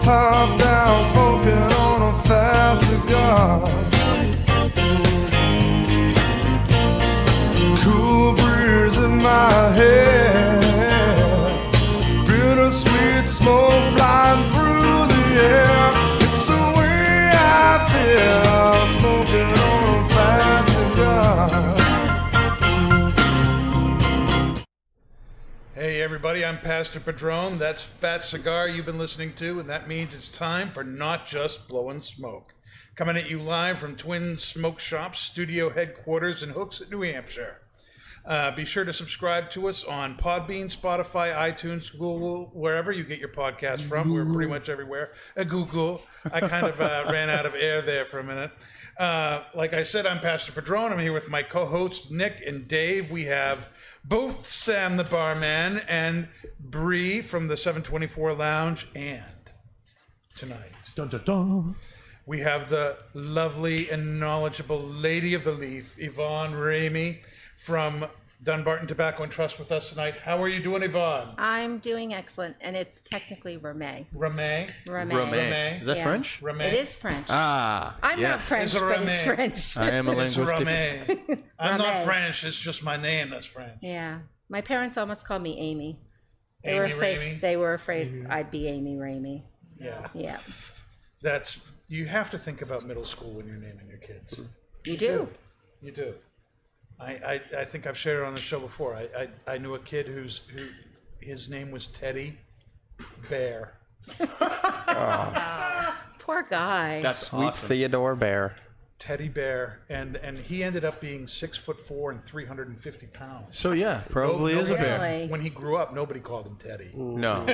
top down, smoking on a fat cigar. Cool breeze in my head, bittersweet smoke flying through the air. It's the way I feel, smoking on a fat cigar. Hey everybody, I'm Pastor Padron. That's Fat Cigar you've been listening to, and that means it's time for Not Just Blowing Smoke. Coming at you live from Twin Smoke Shop's studio headquarters in Hooksett, New Hampshire. Be sure to subscribe to us on Podbean, Spotify, iTunes, Google, wherever you get your podcast from. We're pretty much everywhere. Google. I kind of ran out of air there for a minute. Like I said, I'm Pastor Padron. I'm here with my co-hosts Nick and Dave. We have both Sam the Barman and Bree from the 724 Lounge. And tonight, Dun, dun, dun. we have the lovely and knowledgeable Lady of the Leaf, Yvonne Ramee from Dunbarton Tobacco and Trust with us tonight. How are you doing, Yvonne? I'm doing excellent, and it's technically Ramee. Ramee? Ramee. Is that Yeah. French? Ramee? It is French. Ah, I'm not yes. French, It's but it's Ramee. French. I am a It's linguistic. Ramee. I'm not Ramee. French. It's just my name that's French. Yeah. My parents almost called me Amy. They Amy were afraid. Ramee? They were afraid I'd be Amy Ramee. Yeah. Yeah. That's, you have to think about middle school when you're naming your kids. You do. You do. I think I've shared it on the show before. I knew a kid his name was Teddy Bear. Poor guy. That's Sweet awesome. Theodore Bear. Teddy Bear, and he ended up being 6'4" and 350 pounds. So yeah, probably is a bear. Really? When he grew up, nobody called him Teddy. No.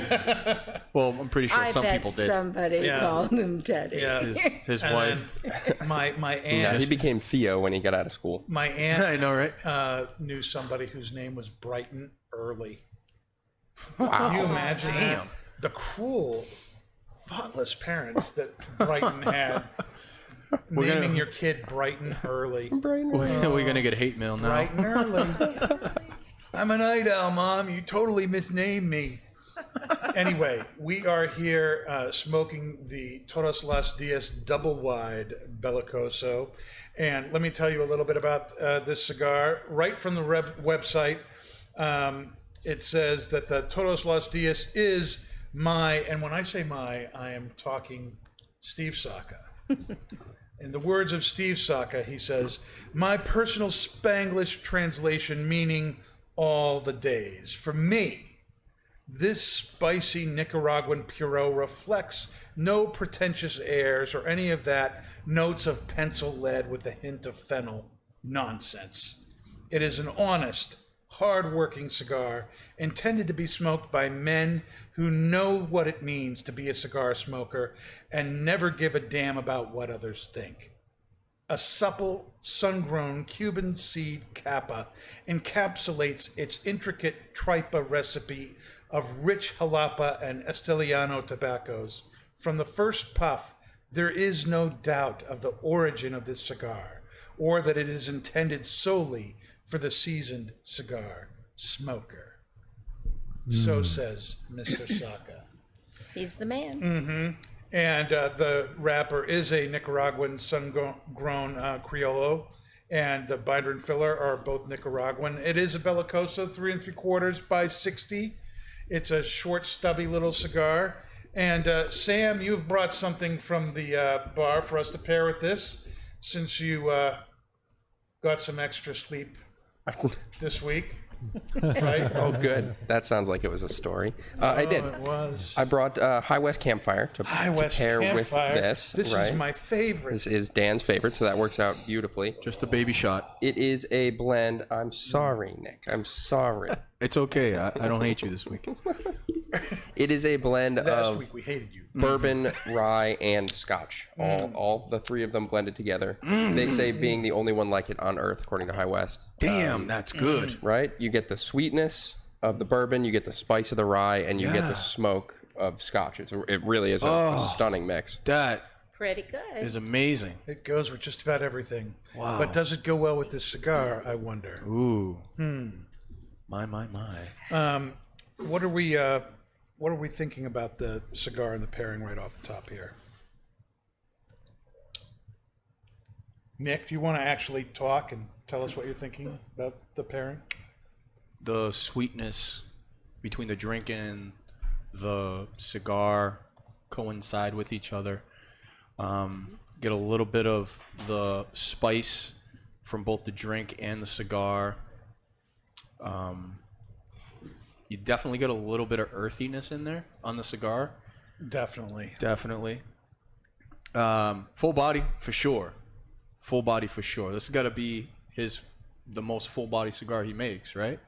Well, I'm pretty sure I some bet people did. somebody Yeah. called him Teddy. Yeah, His and wife. then my Yeah, aunt, he became Theo when he got out of school. my I aunt know, right? knew somebody whose name was Brighton Early. Wow. Can you imagine that? Damn. The cruel, thoughtless parents that Brighton had. Naming your kid Brighton Early. We're gonna get hate mail now. Brighton Early. I'm a night owl, Mom. You totally misnamed me. Anyway, we are here smoking the Todos Los Dias double wide Belicoso. And let me tell you a little bit about this cigar. Right from the website, it says that the Todos Los Dias is my, and when I say my, I am talking Steve Saka. In the words of Steve Saka, he says, my personal Spanglish translation meaning all the days. For me, this spicy Nicaraguan Puro reflects no pretentious airs or any of that notes of pencil lead with a hint of fennel nonsense. It is an honest, hard-working cigar intended to be smoked by men who know what it means to be a cigar smoker and never give a damn about what others think. A supple, sun-grown Cuban seed capa encapsulates its intricate tripa recipe of rich jalapa and esteliano tobaccos. From the first puff, there is no doubt of the origin of this cigar, or that it is intended solely for the seasoned cigar smoker. So says Mr. Saka. He's the man. And the wrapper is a Nicaraguan sun-grown Criollo, and the binder and filler are both Nicaraguan. It is a Belicoso 3 3/4 by 60. It's a short, stubby little cigar. And Sam, you've brought something from the bar for us to pair with this, since you got some extra sleep this week. Right? Oh, good. That sounds like it was a story. I did. It was. I brought High West Campfire to pair with Campfire. this. This right? is my favorite. This is Dan's favorite, so that works out beautifully. Just a baby shot. It is a blend. I'm sorry, Nick. I'm sorry. It's okay. I don't hate you this week. It is a blend Last of week we hated you. bourbon, rye, and scotch. All the three of them blended together. They say being the only one like it on earth, according to High West. Damn, that's good. Right? You get the sweetness of the bourbon, you get the spice of the rye, and you get the smoke of scotch. It really is a stunning mix. That Pretty good. is amazing. It goes with just about everything. Wow. But does it go well with this cigar, I wonder? Ooh. My. What are we what are we thinking about the cigar and the pairing right off the top here? Nick, do you want to actually talk and tell us what you're thinking about the pairing? The sweetness between the drink and the cigar coincide with each other. Get a little bit of the spice from both the drink and the cigar. You definitely get a little bit of earthiness in there on the cigar. Definitely. Full body for sure. Full body for sure. This has got to be the most full body cigar he makes, right?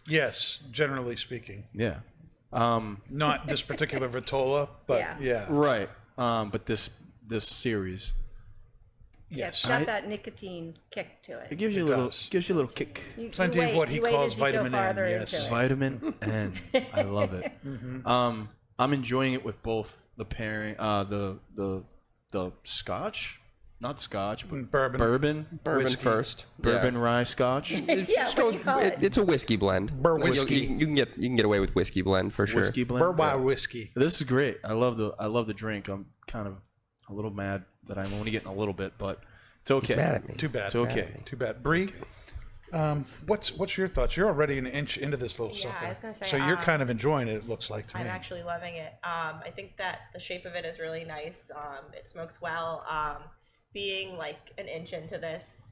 Yes, generally speaking. Yeah. Not this particular Vitola, but yeah. Right. But this series, Yeah, it's got that nicotine kick to it it. gives you a little kick. Plenty of what he calls vitamin N. Yes. Vitamin N. I love it. I'm enjoying it with both the pairing, the Scotch, not Scotch, but bourbon Whiskey. first. bourbon rye Scotch, Yeah, what do you call it? It's a whiskey blend. Whiskey. You can get away with whiskey blend for sure. whiskey blend. Bourbon whiskey. This is great. I love the drink. I'm kind of a little mad that I'm only getting a little bit, but it's okay. Mad at me. Too bad. It's okay. Too bad. Bree, what's your thoughts? You're already an inch into this little Yeah, sucker. I was gonna say, so you're kind of enjoying it. It looks like to I'm me. actually loving it. I think that the shape of it is really nice. It smokes well. Being like an inch into this,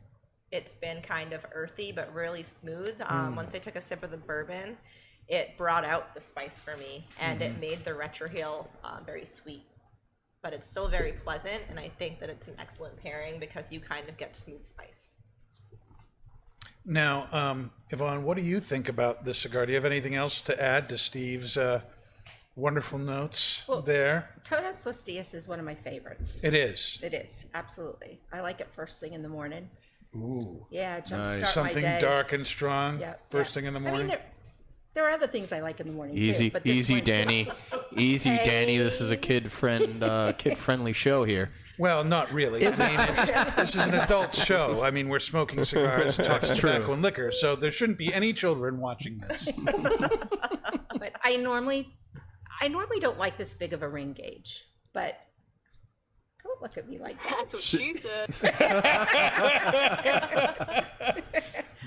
it's been kind of earthy but really smooth. Once I took a sip of the bourbon, it brought out the spice for me, and it made the retrohale very sweet. But it's still very pleasant, and I think that it's an excellent pairing because you kind of get smooth spice. Now, Yvonne, what do you think about this cigar? Do you have anything else to add to Steve's wonderful notes there? Todos Los Dias is one of my favorites. It is. It is, absolutely. I like it first thing in the morning. Ooh. Yeah, jumpstart my Something day. dark and strong Yeah, first thing in the morning. I mean, there are other things I like in the morning Easy, too. But this easy, one- Danny. Easy, Danny. This is a kid-friendly show here. Well, not really. I mean, this is an adult show. I mean, we're smoking cigars, talking tobacco and liquor, so there shouldn't be any children watching this. But I normally don't like this big of a ring gauge, but don't look at me like that. That's what she said.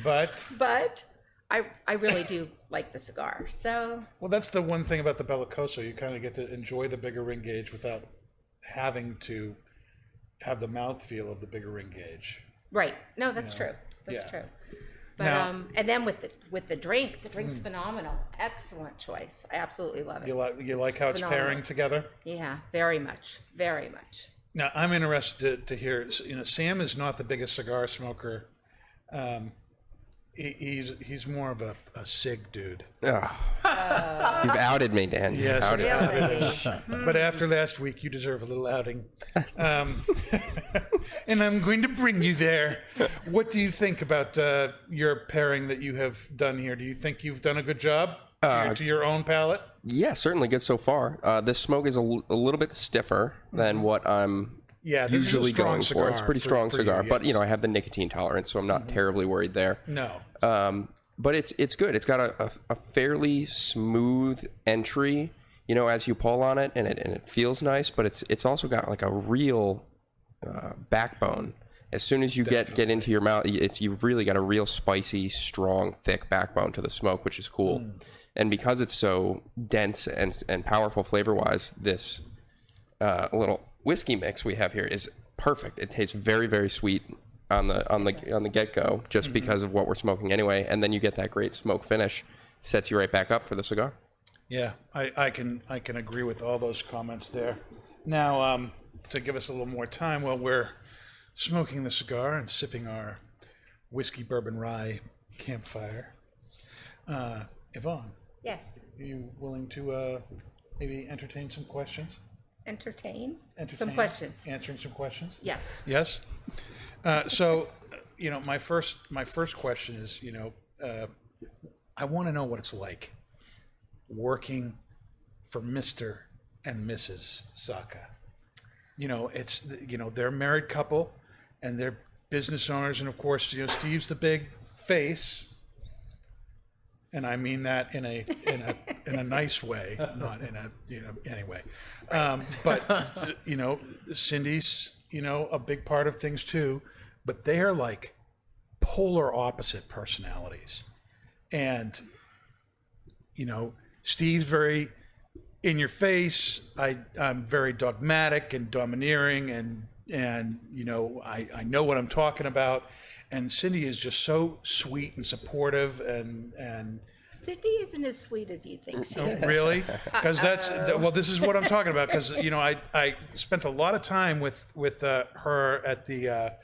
But I really do like the cigar. So well, that's the one thing about the Belicoso. You kind of get to enjoy the bigger ring gauge without having to have the mouthfeel of the bigger ring gauge. right, no, that's true. That's yeah. true. But Now- and then with the drink, the drink's phenomenal. Excellent choice. I absolutely love it. You like how it's phenomenal. pairing together? Yeah, very much, very much. Now, I'm interested to hear. You know, Sam is not the biggest cigar smoker. He's more of a cig dude. You've outed me, Dan. You've Yes, outed me. Really? But after last week, you deserve a little outing. And I'm going to bring you there. What do you think about your pairing that you have done here? Do you think you've done a good job to your own palate? Yeah, certainly good so far. This smoke is a little bit stiffer than what I'm Yeah, this usually is a strong going cigar for. It's a pretty for strong you, cigar, but yes. I have the nicotine tolerance, so I'm not terribly worried there. No. But it's good. It's got a fairly smooth entry, as you pull on it, and it feels nice. But it's also got like a real backbone. As soon as you get into your mouth, you've really got a real spicy, strong, thick backbone to the smoke, which is cool. And because it's so dense and powerful flavor-wise, this little whiskey mix we have here is perfect. It tastes very, very sweet on the get-go, just because of what we're smoking anyway, and then you get that great smoke finish, sets you right back up for the cigar. Yeah, I can agree with all those comments there. Now, to give us a little more time while we're smoking the cigar and sipping our whiskey bourbon rye Campfire, Yvonne, Yes. are you willing to maybe entertain some questions? Entertain some Entertain- questions. Answering some questions? Yes. Yes. So, my first question is, I want to know what it's like working for Mr. and Mrs. Saka. They're a married couple, and they're business owners, and of course, Steve's the big face, and I mean that in a in a nice way, not in a, anyway. But, Cindy's, a big part of things too, but they are like polar opposite personalities. And, Steve's very in your face. I'm very dogmatic and domineering and I know what I'm talking about. And Cindy is just so sweet and supportive and Cindy isn't as sweet as you think she is. really, because this is what I'm talking about. Because I spent a lot of time with her at the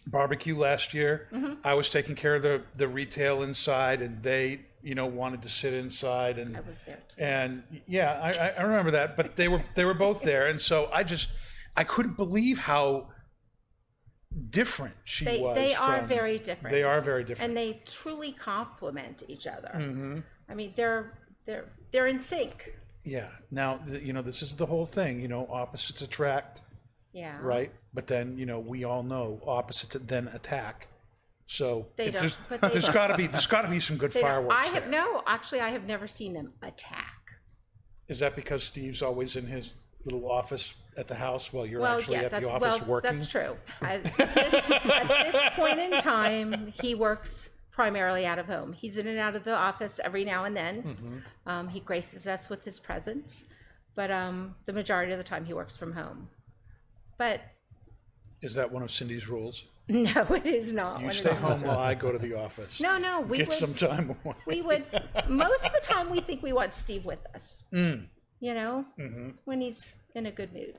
barbecue last year. Mm-hmm. I was taking care of the retail inside, and they wanted to sit inside, and I was there too. and yeah, I remember that. But they were both there, and so I couldn't believe how different she was. They are very different. They are very different. And they truly complement each other. Mm-hmm. I mean, they're in sync. Yeah. Now, this is the whole thing. Opposites attract, Yeah. right? But then, we all know opposites then attack. So They don't, there's, but they there's don't. got to be some good They don't- fireworks. I have there. actually, I have never seen them attack. Is that because Steve's always in his little office at the house while you're Well, actually yeah, at the that's office working? that's true. At this point in time, he works primarily out of home. He's in and out of the office every now and then. Mm-hmm. He graces us with his presence, but the majority of the time he works from home. But Is that one of Cindy's rules? no, it is not. You One of stay his- home while I go to the office. No, we Get would. some time away. We would. Most of the time, we think we want Steve with us. Mm. When he's in a good mood.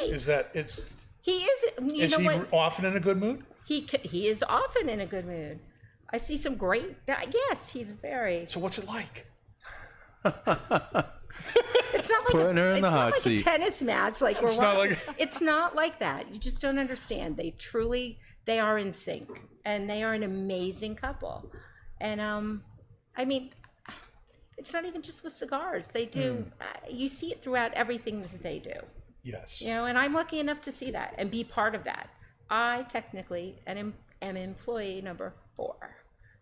Is that it's? He is. You Is know he what? often in a good mood? He is often in a good mood. I see some great. Yes, he's very. So what's it like? It's not like Putting her in it's the not hot like seat. a tennis match. Like we're It's not watching. like- It's not like that. You just don't understand. They are in sync, and they are an amazing couple. And I mean, it's not even just with cigars. They do. You see it throughout everything that they do. Yes. And I'm lucky enough to see that and be part of that. I technically am employee number 4,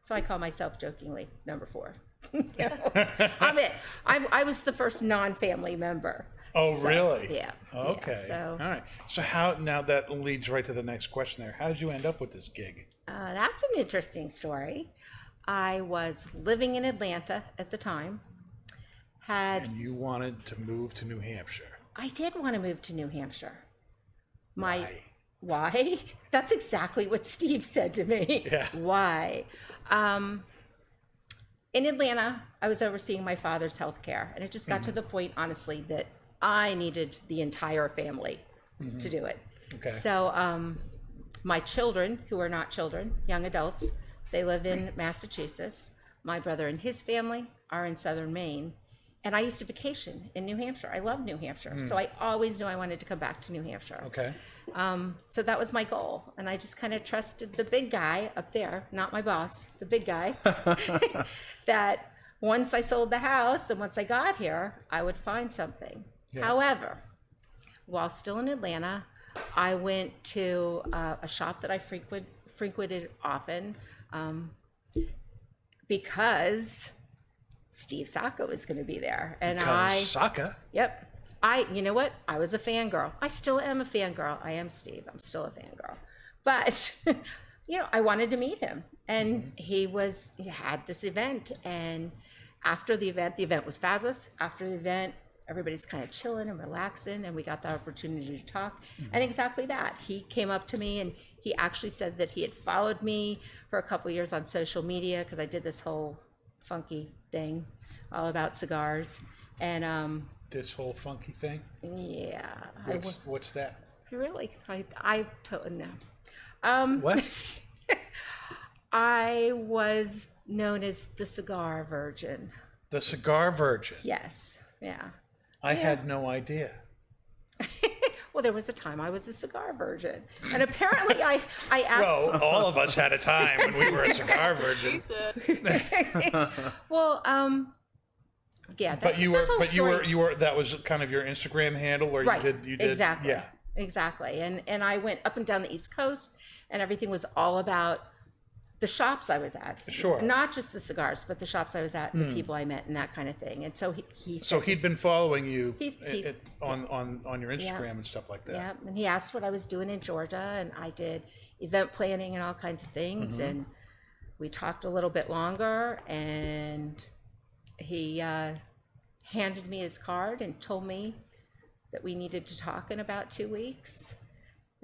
so I call myself jokingly number 4. I'm it. I was the first non-family member. Oh, So, really? Yeah. Okay. Yeah, so All right. So now that leads right to the next question there. How did you end up with this gig? that's an interesting story. I was living in Atlanta at the time. And you wanted to move to New Hampshire. I did want to move to New Hampshire. Why? Why? That's exactly what Steve said to me. Yeah. Why? In Atlanta, I was overseeing my father's health care, and it just got to the point, honestly, that I needed the entire family to do it. Okay. So my children, who are not children, young adults, they live in Massachusetts. My brother and his family are in southern Maine. And I used to vacation in New Hampshire. I love New Hampshire. So I always knew I wanted to come back to New Hampshire. Okay. So that was my goal. And I just kind of trusted the big guy up there, not my boss, the big guy, that once I sold the house and once I got here, I would find something. Yeah. However, while still in Atlanta, I went to a shop that I frequented often because Steve Saka was going to be there. And Saka. Yep. You know what? I was a fangirl. I still am a fangirl. I am Steve. I'm still a fangirl. But, I wanted to meet him. And he had this event. And after the event was fabulous. After the event, everybody's kind of chilling and relaxing. And we got the opportunity to talk. And exactly that. He came up to me and he actually said that he had followed me for a couple years on social media because I did this whole funky thing all about cigars. And This whole funky thing. yeah, What's that? I totally know. What? I was known as the cigar virgin. The cigar virgin. Yes, yeah. I had no idea. Well, there was a time I was a cigar virgin, and apparently I asked. Well, all of us had a time when we were a cigar virgin. Well, yeah. But you story. were. That was kind of your Instagram handle, or Right. you did. Exactly. Yeah. Exactly. And I went up and down the East Coast, and everything was all about the shops I was at. Sure. Not just the cigars, but the shops I was at, the people I met, and that kind of thing. And so he So said, he'd been following you He- on your Instagram and stuff like that. yeah, and he asked what I was doing in Georgia, and I did event planning and all kinds of things. Mm-hmm. And we talked a little bit longer, and he handed me his card and told me that we needed to talk in about 2 weeks.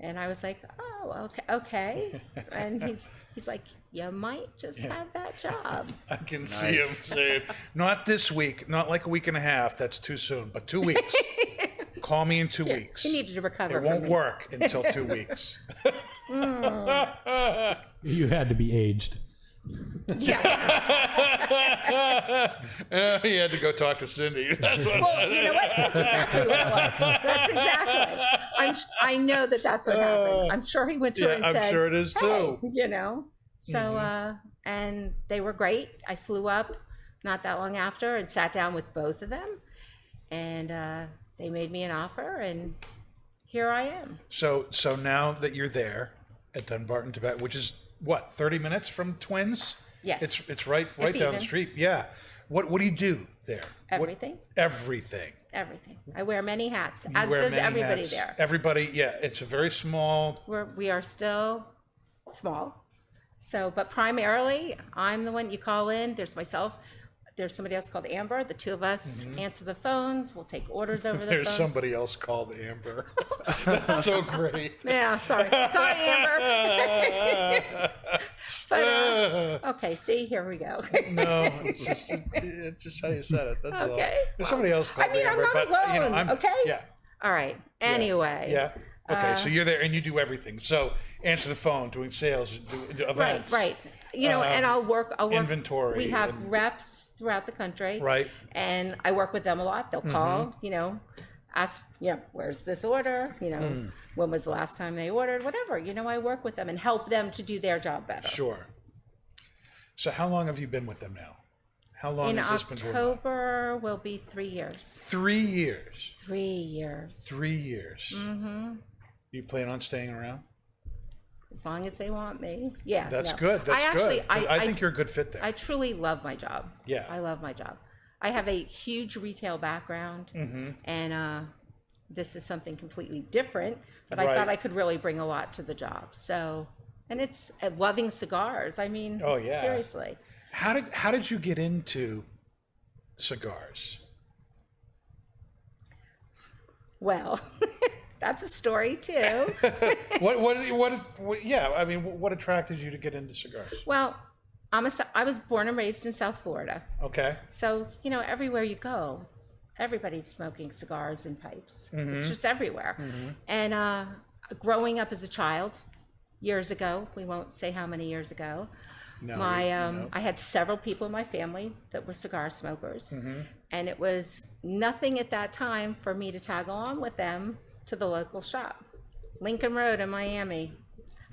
And I was like, oh, okay. And he's like, you might just have that job. I can see him saying, not this week, not like a week and a half. That's too soon, but 2 weeks. Call me in 2 weeks. He needed to recover It from won't me. work until 2 weeks. You had to be aged. Yeah. He had to go talk to Cindy. That's what. Well, you know what? That's exactly what it was. That's exactly. I know that's what happened. I'm sure he went to her Yeah, and I'm said, sure it is too. "Hey," you know. So, and they were great. I flew up not that long after and sat down with both of them, and they made me an offer, and here I am. So now that you're there at Dunbarton, Tibet, which is what, 30 minutes from Twins? Yes. It's right down the even. street. Yeah. What do you do there? Everything. Everything. Everything. I wear many hats, You as wear does many everybody hats. there. Everybody, yeah. It's a very small. We are still small. So, but primarily, I'm the one you call in. There's myself. There's somebody else called Amber. The two of us answer the phones. We'll take orders over the phone. There's somebody else called Amber. That's so great. Yeah, sorry, Amber. But okay, see, here we go. No, it's just how you said it. That's all. Okay. There's somebody else called I mean, I'm Amber, not but you know, alone, I'm okay? Yeah. All right. Anyway. Yeah. Okay, so you're there and you do everything. So answer the phone, doing sales, do events. Right. You know, and I'll work. inventory We have and- reps throughout the country. Right. And I work with them a lot. They'll call. You know, ask. Where's this order? You know, when was the last time they ordered? Whatever. You know, I work with them and help them to do their job better. Sure. So how long have you been with them now? How long In has this been going on? October will be 3 years. 3 years. 3 years. 3 years. Mm-hmm. You plan on staying around? As long as they want me. Yeah. That's no. good. That's actually, good. I think you're a good fit there. I truly love my job. Yeah. I love my job. I have a huge retail background, and this is something completely different, but I Right. thought I could really bring a lot to the job. So, and it's loving cigars. I mean, Oh, yeah. seriously. How did you get into cigars? Well, that's a story too. What yeah, I mean, what attracted you to get into cigars? Well, I was born and raised in South Florida. Okay. So, you know, everywhere you go, everybody's smoking cigars and pipes. It's just everywhere. And growing up as a child, years ago, we won't say how many years ago, No. I had several people in my family that were cigar smokers. And it was nothing at that time for me to tag along with them to the local shop, Lincoln Road in Miami.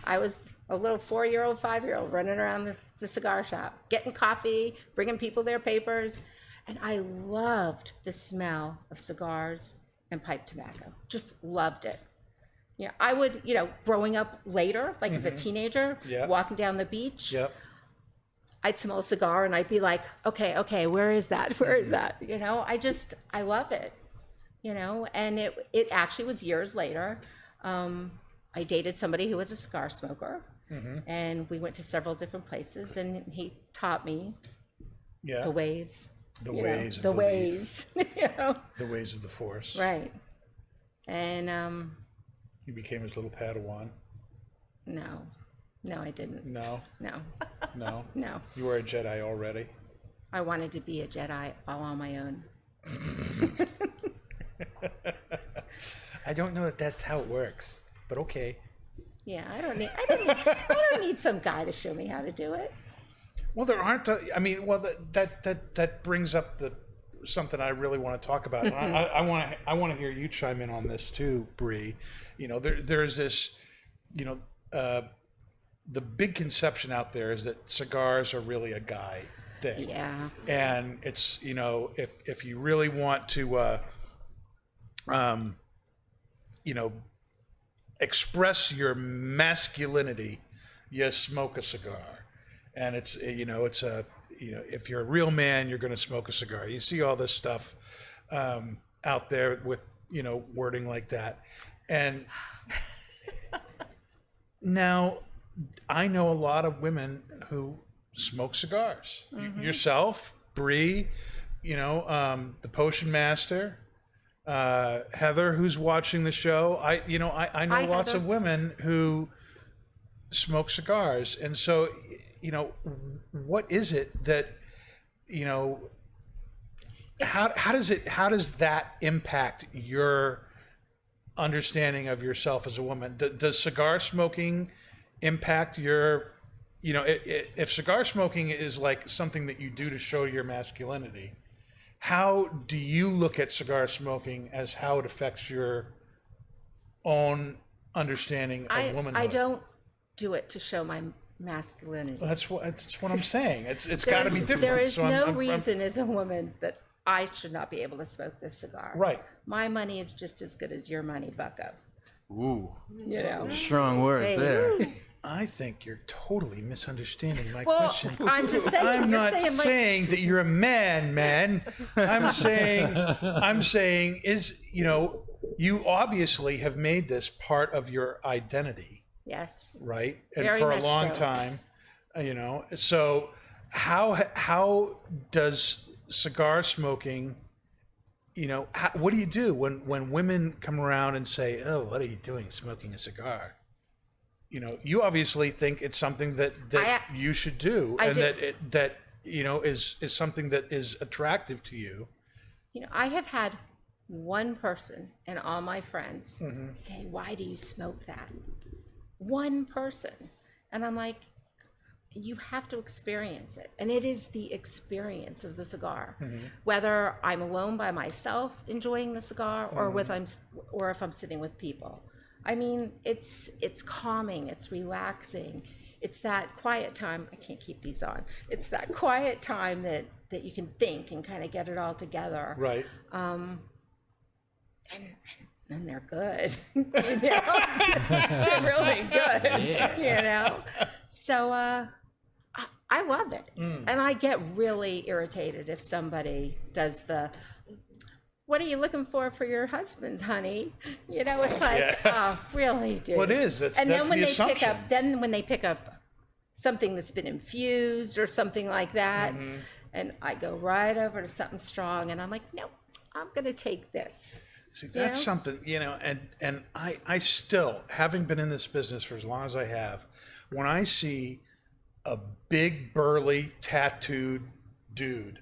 I was a little 4-year-old, 5-year-old running around the cigar shop, getting coffee, bringing people their papers. And I loved the smell of cigars and pipe tobacco. Just loved it. You know, I would, growing up later, like as a teenager, Yeah. walking down the beach, Yep. I'd smell a cigar and I'd be like, okay, where is that? Where is that? You know, I love it, and it actually was years later. I dated somebody who was a cigar smoker, and we went to several different places, and he taught me Yeah. the ways, The you know, ways of the the ways, The ways of the force. right. And You became his little Padawan. no, I didn't. No. No. You were a Jedi already. I wanted to be a Jedi all on my own. I don't know if that's how it works, but okay. Yeah, I don't need some guy to show me how to do it. Well, there aren't. That brings up something I really want to talk about. And I want to hear you chime in on this too, Bree. There's this, the big conception out there is that cigars are really a guy thing. Yeah. And it's, if you really want to, express your masculinity, you smoke a cigar. and it's if you're a real man, you're going to smoke a cigar. You see all this stuff out there with wording like that, and now I know a lot of women who smoke cigars. Yourself, Bree, the Potion Master, Heather, who's watching the show. I know Hi, lots Heather. of women who smoke cigars, and so what is it that how does that impact your understanding of yourself as a woman? Does cigar smoking impact your if cigar smoking is like something that you do to show your masculinity, how do you look at cigar smoking as how it affects your own understanding of womanhood? I don't do it to show my masculinity. That's what I'm saying. It's got to be different. There is So no I'm- reason as a woman that I should not be able to smoke this cigar. Right. My money is just as good as your money, bucko. Ooh, You know. strong words Hey, there. woo. I think you're totally misunderstanding my Well, question. I'm just saying. I'm you're not saying, like, saying that you're a man. I'm saying is, you obviously have made this part of your identity, Yes. right? And Very for a much long so. time, so how does cigar smoking, what do you do when women come around and say, "Oh, what are you doing smoking a cigar?" You obviously think it's something that you should do, I and do. that is something that is attractive to you. I have had one person and all my friends Mm-hmm. say, "Why do you smoke that?" One person. And I'm like, you have to experience it. And it is the experience of the cigar. Mm-hmm. Whether I'm alone by myself enjoying the cigar or Mm-hmm. or if I'm sitting with people. I mean, it's calming, it's relaxing. It's that quiet time. I can't keep these on. It's that quiet time that you can think and kind of get it all together. Right. And they're good. They're really good. So I love it. And I get really irritated if somebody does what are you looking for your husband, honey? It's like, oh, really, dude. Well, it is. That's and then when the they assumption. when they pick up something that's been infused or something like that, and I go right over to something strong, and I'm like, no, I'm gonna take this. See, that's something, and I still, having been in this business for as long as I have, when I see a big, burly, tattooed dude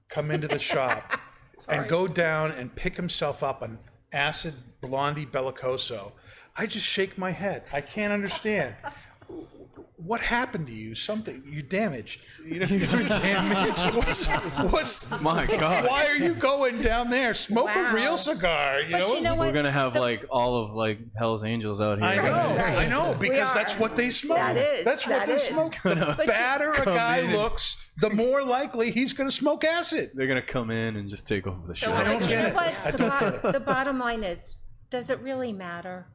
come into the shop and go down and pick himself up an acid blondie Belicoso, I just shake my head. I can't understand. What happened to you? Something you damaged. Damaged. What's My God. Why are you going down there? Smoke a Wow. real cigar. But you know what? We're gonna have all of Hell's Angels out here. I know, Right. I know, We because are. that's what they smoke. That is, That's what that they is. smoke. The But badder a guy in and- looks, the more likely he's going to smoke acid. They're gonna come in and just take over the show. I don't But you get know it. what? I don't get it. The bottom line is, does it really matter?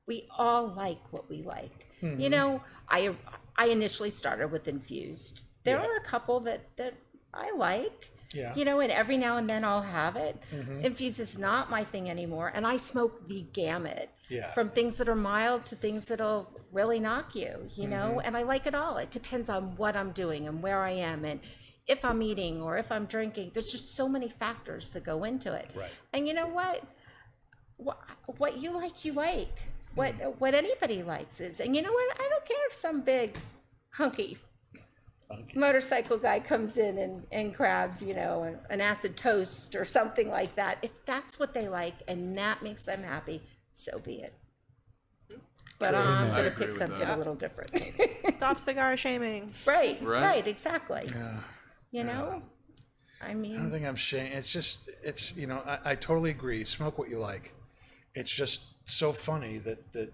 We all like what we like. Mm-hmm. I initially started with infused. There Yeah. are a couple that I like. Yeah. And every now and then I'll have it. Infused is not my thing anymore, and I smoke the gamut. Yeah. From things that are mild to things that'll really knock you, and I like it all. It depends on what I'm doing and where I am and if I'm eating or if I'm drinking. There's just so many factors that go into it. Right. And you know what? What you like, you like. What anybody likes is. And you know what? I don't care if some big hunky motorcycle guy comes in and grabs, an acid toast or something like that. If that's what they like and that makes them happy, so be it. But I'm I gonna agree pick with something that. a little different. Stop cigar shaming. Right, exactly. Yeah. I I don't mean, think I'm saying it's I totally agree. Smoke what you like. It's just so funny that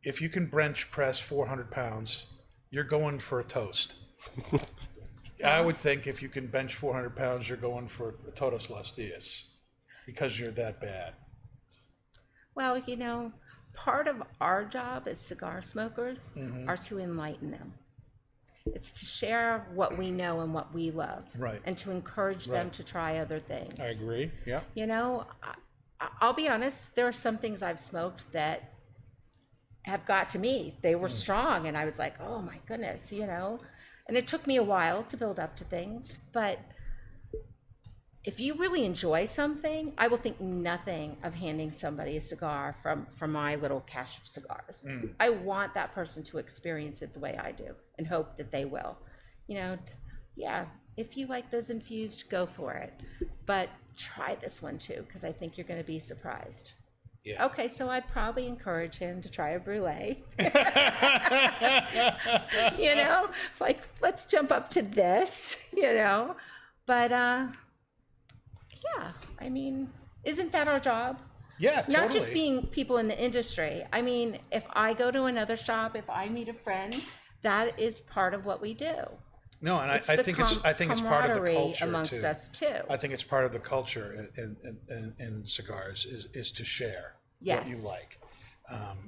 if you can bench press 400 pounds, you're going for a toast. I would think if you can bench 400 pounds, you're going for a Todos Los Dias because you're that bad. well, part of our job as cigar smokers are to enlighten them. It's to share what we know and what we love. Right. And to encourage them Right. to try other things. I agree. Yeah. You know, I'll be honest, there are some things I've smoked that have got to me. They were strong, and I was like, oh my goodness, you know. And it took me a while to build up to things, but if you really enjoy something, I will think nothing of handing somebody a cigar from my little cache of cigars. I want that person to experience it the way I do and hope that they will. You know, yeah, if you like those infused, go for it. But try this one too, because I think you're going to be surprised. Yeah. Okay, so I'd probably encourage him to try a brulee. You know, like, let's jump up to this, you know. But, yeah, I mean, isn't that our job? Yeah, totally. Not just being people in the industry. I mean, if I go to another shop, if I meet a friend, that is part of what we do. No, and I the think it's part of the camaraderie culture amongst too. us too. I think it's part of the culture in cigars is to share what you Yes. like.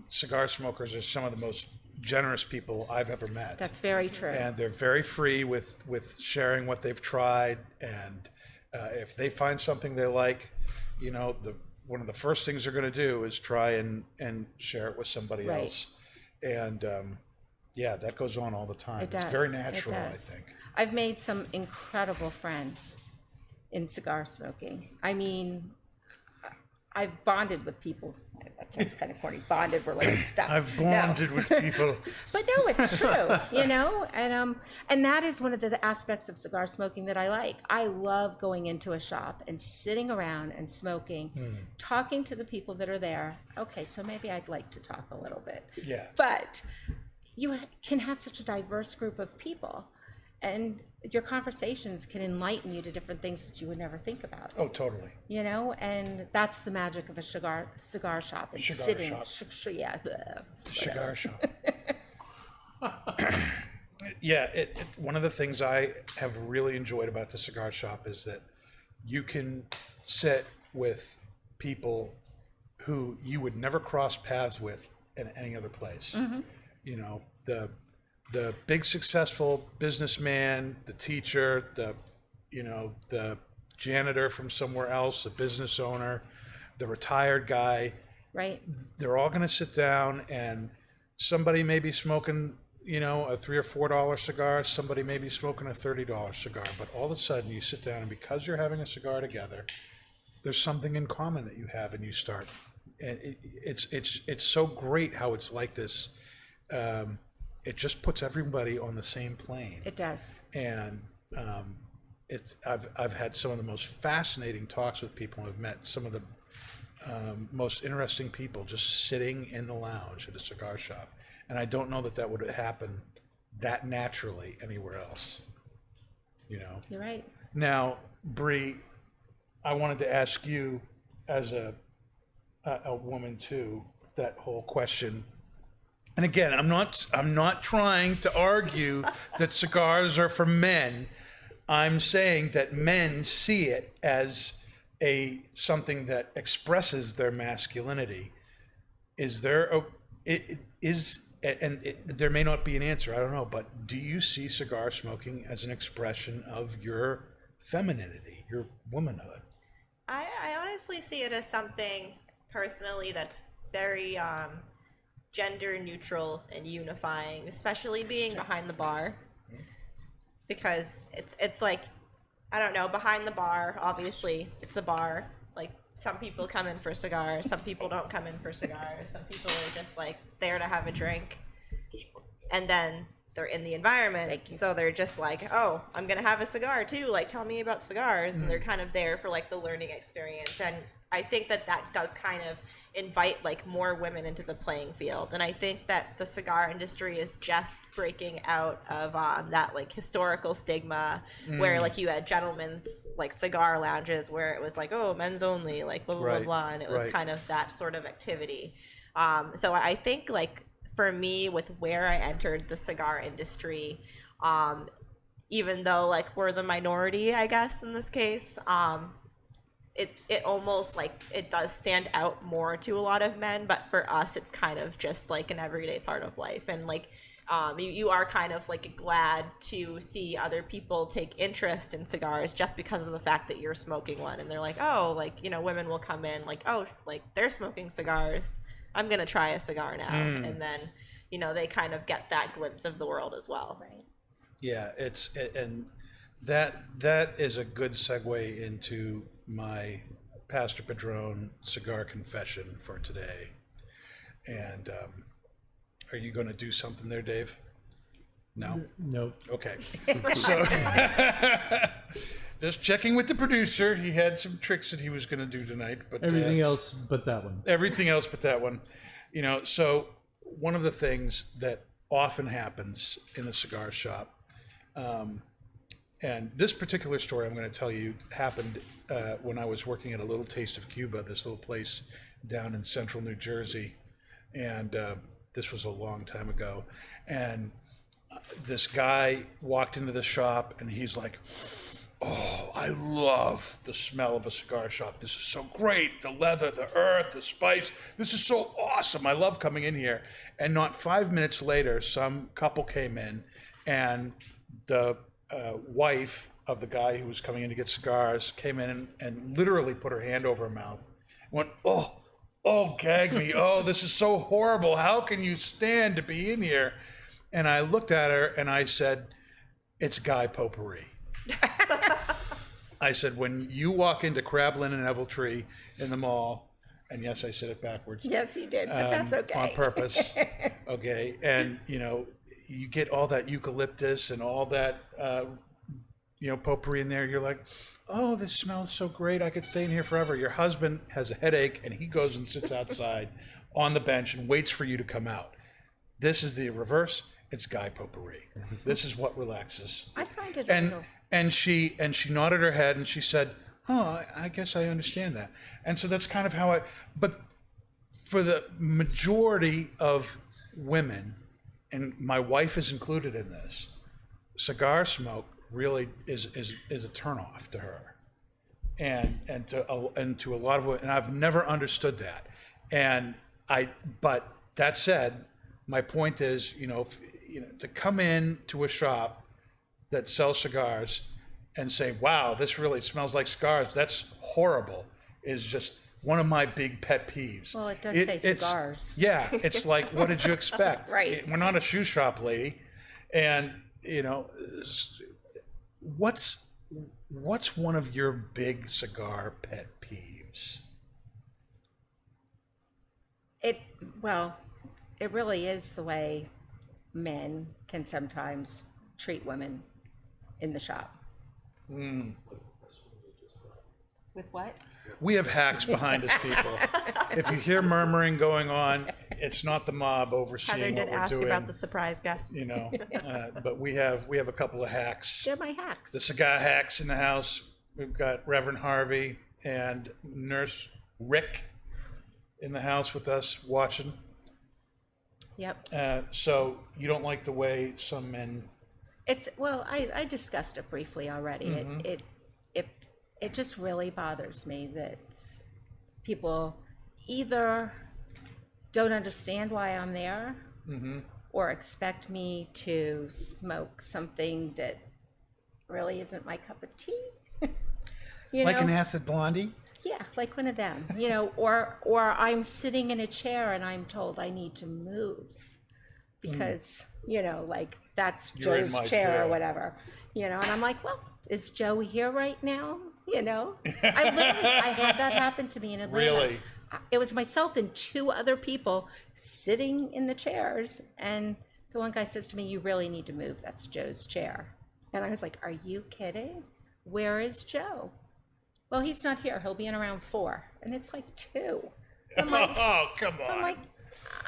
Cigar smokers are some of the most generous people I've ever met. That's very true. And they're very free with sharing what they've tried, and if they find something they like, you know, one of the first things they're going to do is try and share it with somebody Right. else. And yeah, that goes on all the time. It does. It's very It natural, I does. think. I've made some incredible friends in cigar smoking. I mean, I've bonded with people. That sounds kind of corny. Bonded, we're like stuck. I've No. bonded with people. But no, it's true, you know, and that is one of the aspects of cigar smoking that I like. I love going into a shop and sitting around and smoking, talking to the people that are there. Okay, so maybe I'd like to talk a little bit. Yeah. But you can have such a diverse group of people, and your conversations can enlighten you to different things that you would never think about. Oh, totally. You know, and that's the magic of a cigar shop. And Cigar sitting, shop. yeah, Cigar shop. Yeah, one of the things I have really enjoyed about the cigar shop is that you can sit with people who you would never cross paths with in any other place. You know, the big successful businessman, the teacher, the janitor from somewhere else, the business owner, the retired guy. right. They're all going to sit down, and somebody may be smoking, you know, a $3 or $4 cigar. Somebody may be smoking a $30 cigar. But all of a sudden, you sit down, and because you're having a cigar together, there's something in common that you have, and you start. And it's so great how it's like this. It just puts everybody on the same plane. It does. And I've had some of the most fascinating talks with people. I've met some of the most interesting people just sitting in the lounge at a cigar shop, and I don't know that would happen that naturally anywhere else. You know. You're right. Now, Bree, I wanted to ask you, as a woman too, that whole question. And again, I'm not trying to argue that cigars are for men. I'm saying that men see it as something that expresses their masculinity. Is there there may not be an answer, I don't know, but do you see cigar smoking as an expression of your femininity, your womanhood? I honestly see it as something personally that's very gender neutral and unifying, especially being behind the bar, because it's like, I don't know, behind the bar, obviously it's a bar. Like, some people come in for cigars, some people don't come in for cigars, some people are just like there to have a drink, and then they're in the environment, so they're just like, oh, I'm gonna have a cigar too, like, tell me about cigars. And they're kind of there for like the learning experience. And I think that does kind of invite like more women into the playing field. And I think that the cigar industry is just breaking out of that like historical stigma where like you had gentlemen's like cigar lounges where it was like, oh, men's only, like blah blah blah blah, and it was kind of that sort of activity. So I think like for me, with where I entered the cigar industry, even though like we're the minority, I guess in this case, it almost like it does stand out more to a lot of men, but for us it's kind of just like an everyday part of life. And like you are kind of like glad to see other people take interest in cigars just because of the fact that you're smoking one, and they're like, oh, like, you know, women will come in like, oh, like they're smoking cigars, I'm gonna try a cigar now. And then, you know, they kind of get that glimpse of the world as well. Right. Yeah, and that is a good segue into my Pastor Padron cigar confession for today. And are you going to do something there, Dave? No. Nope. Okay. So just checking with the producer. He had some tricks that he was going to do tonight, but Everything else but that one. everything else but that one. You know, so one of the things that often happens in the cigar shop, and this particular story I'm going to tell you happened when I was working at a Little Taste of Cuba, this little place down in central New Jersey. And this was a long time ago. And this guy walked into the shop and he's like, oh, I love the smell of a cigar shop. This is so great. The leather, the earth, the spice. This is so awesome. I love coming in here. And not 5 minutes later, some couple came in, and the wife of the guy who was coming in to get cigars came in and literally put her hand over her mouth and went, oh, gag me. Oh, this is so horrible. How can you stand to be in here? And I looked at her and I said, it's Guy Potpourri. I said, when you walk into Crablin and Eveltree in the mall, and yes, I said it backwards. Yes, you did, but that's okay. On purpose. Okay. And, you know, you get all that eucalyptus and all that, you know, potpourri in there. You're like, oh, this smells so great. I could stay in here forever. Your husband has a headache and he goes and sits outside on the bench and waits for you to come out. This is the reverse. It's Guy Potpourri. This is what relaxes. I find it a little... And she nodded her head and she said, oh, I guess I understand that. And so that's kind of how but for the majority of women, and my wife is included in this, cigar smoke really is a turnoff to her, and to a lot of women, and I've never understood that. But that said, my point is, to come in to a shop that sells cigars and say, wow, this really smells like cigars, that's horrible, is just one of my big pet peeves. Well, it does say cigars. Yeah, it's like, what did you expect? Right. We're not a shoe shop, lady. And, what's one of your big cigar pet peeves? It really is the way men can sometimes treat women in the shop. With what? We have hacks behind us, people. If you hear murmuring going on, it's not the mob Heather overseeing did what we're ask doing. about the surprise guests. But we have a couple of hacks. They're my hacks. The cigar hacks in the house. We've got Reverend Harvey and Nurse Rick in the house with us watching. Yep. So you don't like the way some men... I discussed it briefly already. Mm-hmm. It just really bothers me that people either don't understand why I'm there, Mm-hmm. or expect me to smoke something that really isn't my cup of tea. Like an Acid Blondie? Yeah, like one of them, or I'm sitting in a chair and I'm told I need to move because, like that's You're in Joe's my chair chair. or whatever, and I'm like, well, is Joe here right now? I had that happen to me in Atlanta. Really? It was myself and two other people sitting in the chairs, and the one guy says to me, you really need to move. That's Joe's chair. And I was like, are you kidding? Where is Joe? Well, he's not here. He'll be in around 4. And it's like 2. I'm like, Oh, come on. I'm like,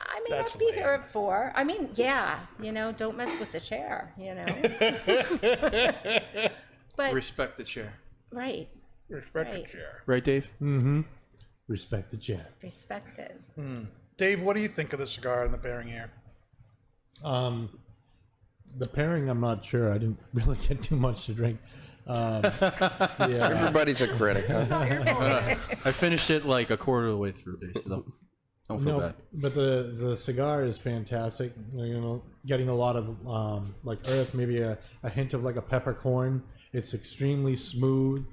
I may That's not be here lame. at 4. I mean, yeah, don't mess with the chair, But Respect the chair. right, Respect the Right. chair. Right, Dave? Respect the chat. respect it. Dave, what do you think of the cigar and the pairing here? The pairing, I'm not sure. I didn't really get too much to drink. Yeah. Everybody's a critic, huh? I finished it like a quarter of the way through, basically. Don't feel bad. but the cigar is fantastic. You know, getting a lot of like earth, maybe a hint of like a peppercorn. It's extremely smooth,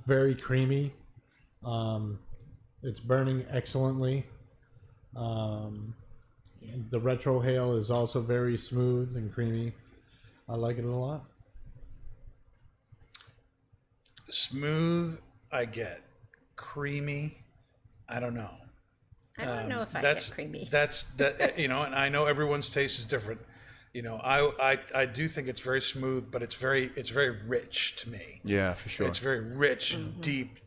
very creamy. It's burning excellently. The retrohale is also very smooth and creamy. I like it a lot. Smooth, I get. Creamy, I don't know. I don't know if I That's get creamy. that you know, and I know everyone's taste is different. You know, I do think it's very smooth, but it's very rich to me. Yeah, for sure. It's very rich, deep,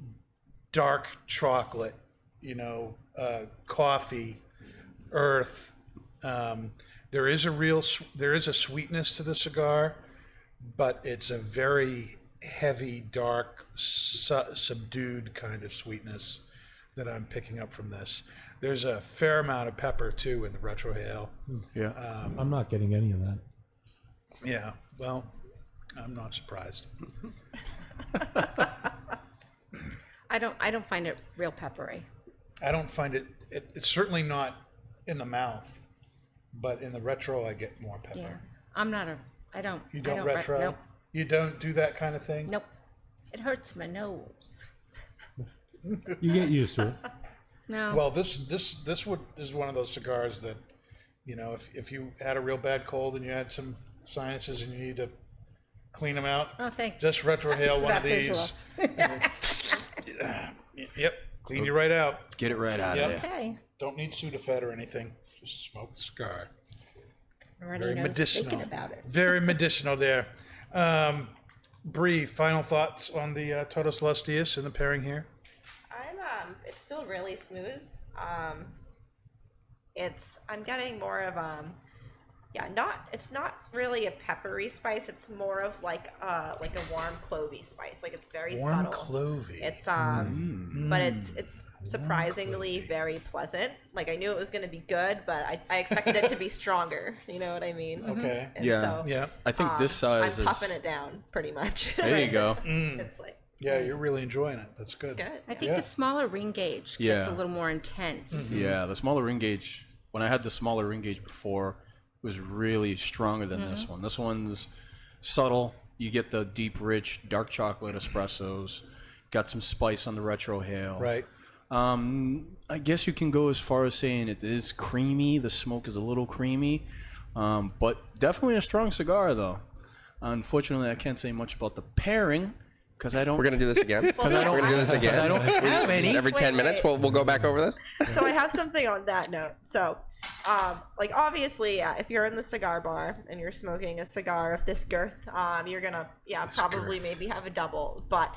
dark chocolate. You know, coffee, earth. There is a sweetness to the cigar, but it's a very heavy, dark, subdued kind of sweetness that I'm picking up from this. There's a fair amount of pepper too in the retrohale. Yeah. I'm not getting any of that. Yeah, well, I'm not surprised. I don't find it real peppery. I don't find it's certainly not in the mouth, but in the retro I get more pepper. Yeah, I'm not a. I don't. You I don't retro? Nope. You don't do that kind of thing? Nope. It hurts my nose. You get used to it. No. Well, this is one of those cigars that, you know, if you had a real bad cold and you had some sinuses and you need to clean them out, Oh, thanks. just retrohale one of That visual. these. Yep, clean you right out. Get it right out Yep. of there. Okay. Don't need Sudafed or anything. Just smoke a cigar. Already Very knows medicinal. thinking about it. Very medicinal there. Bree, final thoughts on the Todos Los Dias and the pairing here? It's still really smooth. I'm getting more of it's not really a peppery spice. It's more of like a warm clovey spice. Like it's very Warm subtle. clovey. It's but it's surprisingly very pleasant. Like I knew it was going to be good, but I expected it to be stronger. You know what I mean? Okay. And Yeah. so, Yeah. I think this size I'm is. puffing it down pretty much. There you go. It's like Yeah, you're really enjoying it. That's good. good. I think Yeah. the smaller ring gauge gets Yeah. a little more intense. Yeah, the smaller ring gauge. When I had the smaller ring gauge before, it was really stronger than this one. This one's subtle. You get the deep, rich, dark chocolate espressos. Got some spice on the retrohale. Right. I guess you can go as far as saying it is creamy. The smoke is a little creamy, but definitely a strong cigar, though. Unfortunately, I can't say much about the pairing because I don't. We're gonna do this again. Because I don't. We're gonna do this again. I don't have any. Every 10 Wait, minutes, wait. we'll go back over this. So I have something on that note. So, like obviously, if you're in the cigar bar and you're smoking a cigar of this girth, you're gonna probably girth. maybe have a double. But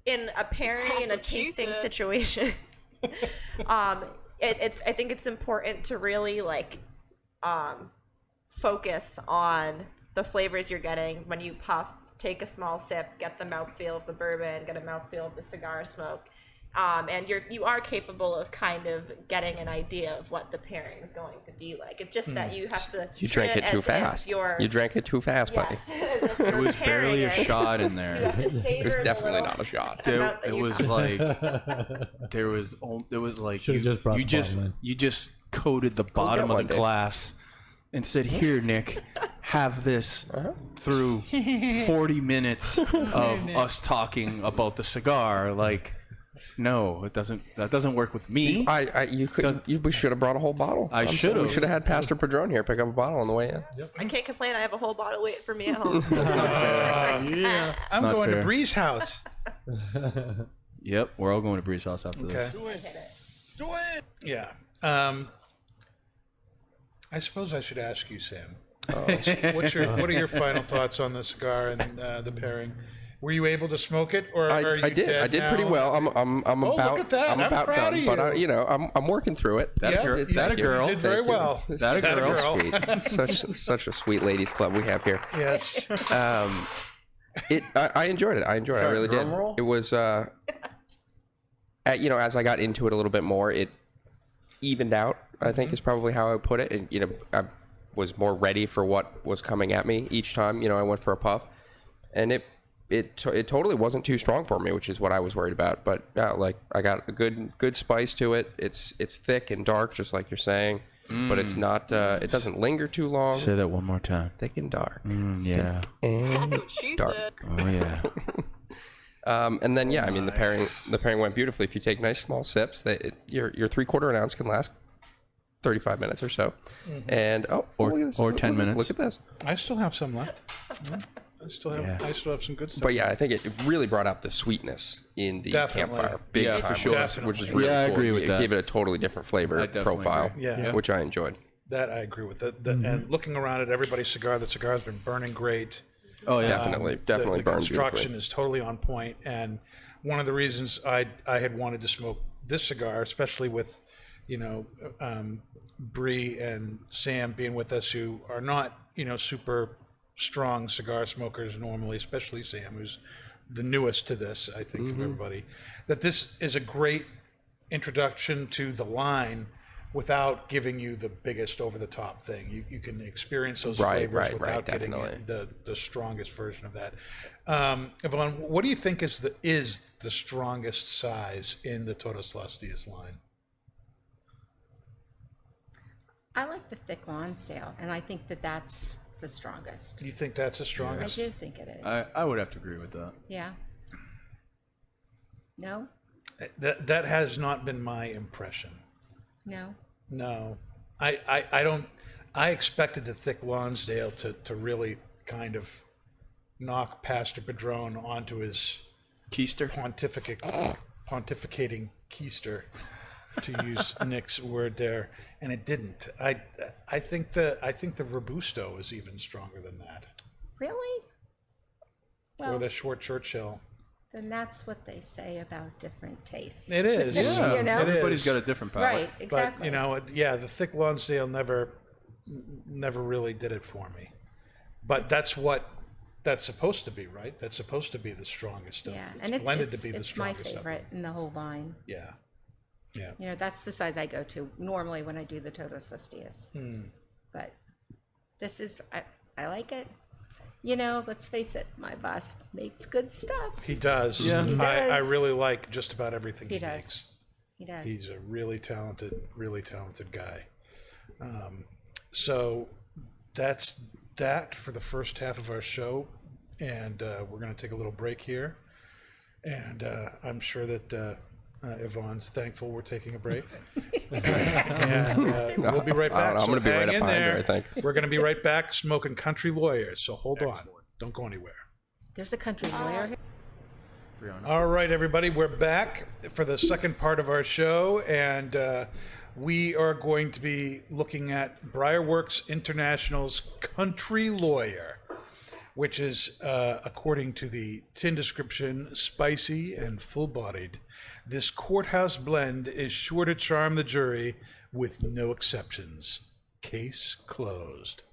in a pairing, in a what she tasting said. situation, I think it's important to really focus on the flavors you're getting when you puff. Take a small sip, get the mouthfeel of the bourbon, get a mouthfeel of the cigar smoke, and you are capable of kind of getting an idea of what the pairing is going to be like. It's just that you have to. You treat drank it too as if fast. You're, You drank it too fast, buddy. yes, as if It you're was barely a pairing it. shot in You have there. to savor It was the definitely little not a shot. amount that It you was have. like there was like Should've just brought the bottle in. you just coated the bottom one of the day. glass and said, "Here, Nick, have this." Through 40 minutes of us talking about the cigar, like, no, it doesn't. That doesn't work with me. We should have brought a whole bottle. I I'm sorry. should've. We should have had Pastor Padron here pick up a bottle on the way in. I can't complain. I have a whole bottle waiting for me at home. Yeah. I'm not going fair. to Bree's house. Yep, we're all going to Bree's house after Okay. this. Yeah. I suppose I should ask you, Sam. Oh. What are your final thoughts on the cigar and the pairing? Were you able to smoke it, or are you I did. dead I did now? pretty well. I'm look about. at that. I'm I'm about proud done. of But you. I'm working through it. That a girl. you- That a you girl. did very Thank you. well. That a That a girl. girl. Sweet. such a sweet ladies club we have here. Yes. I enjoyed it. I really did. It was as I got into it a little bit more, it evened out, I think is probably how I would put it. And I was more ready for what was coming at me each time, I went for a puff. And it it totally wasn't too strong for me, which is what I was worried about. But yeah, like I got a good spice to it. It's thick and dark, just like you're saying, but it's not. It doesn't linger too long. Say that one more time. Thick and dark. Yeah. And That's what she dark. said. Oh yeah. And then yeah, I mean the pairing went beautifully. If you take nice small sips, your 3/4 ounce can last 35 minutes or so. And look at this. Or 10 minutes. Look at this. I still have some left. I still have some good stuff. But yeah, I think it really brought out the sweetness in the Definitely. Campfire, big Yeah, time, for sure. which is really Yeah, I cool. agree with it that. gave it a totally different flavor I definitely profile, agree. Yeah. which I enjoyed. That I agree with. And looking around at everybody's cigar, the cigar's been burning great. Oh yeah. Definitely The burned construction beautifully. is totally on point, and one of the reasons I had wanted to smoke this cigar, especially with, Bree and Sam being with us, who are not, super strong cigar smokers normally, especially Sam, who's the newest to this, I think, of everybody, that this is a great introduction to the line without giving you the biggest over-the-top thing. You can experience those flavors without getting definitely. the strongest version of that. Yvonne, what do you think is the strongest size in the Todos Las Dias line? I like the thick Lonsdale, and I think that's the strongest. Do you think that's the I strongest? do think it is. I would have to agree with that. Yeah. No? That has not been my impression. No? No, I don't. I expected the thick Lonsdale to really kind of knock Pastor Padron onto his Keister. pontificating keister, to use Nick's word there, and it didn't. I think the Robusto is even stronger than that, Really? or Well, the short Churchill. then that's what they say about different tastes. It is. Yeah. You know? It Everybody's is. got a different palate. Right, exactly. But the thick Lonsdale never really did it for me. But that's what that's supposed to be, right? That's supposed to be the strongest stuff. Yeah, It's and it's blended to be the it's my strongest favorite stuff. in the whole line. Yeah. That's the size I go to normally when I do the Todos Las Dias. But this is, I like it. Let's face it, my boss makes good stuff. He does. Yeah. He I does. really like just about everything he He does. makes. He does. He's a really talented guy. So that's that for the first half of our show, and we're going to take a little break here. And I'm sure that Yvonne's thankful we're taking a break. And we'll be right back. I'm So going to be right hang up in behind her, there. I think. We're going to be right back smoking Country Lawyers. So hold on. Don't go anywhere. There's a country lawyer here. All right, everybody, we're back for the second part of our show, and we are going to be looking at BriarWorks International's Country Lawyer, which is, according to the tin description, spicy and full-bodied. This courthouse blend is sure to charm the jury with no exceptions. Case closed.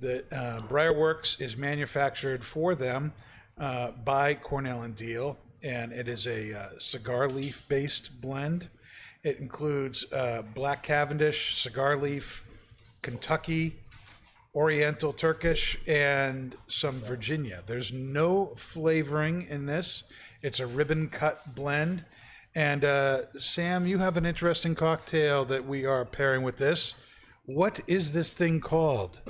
The BriarWorks is manufactured for them by Cornell and Deal, and it is a cigar leaf based blend. It includes Black Cavendish, cigar leaf, Kentucky, Oriental Turkish, and some Virginia. There's no flavoring in this. It's a ribbon cut blend. And Sam, you have an interesting cocktail that we are pairing with this. What is this thing called?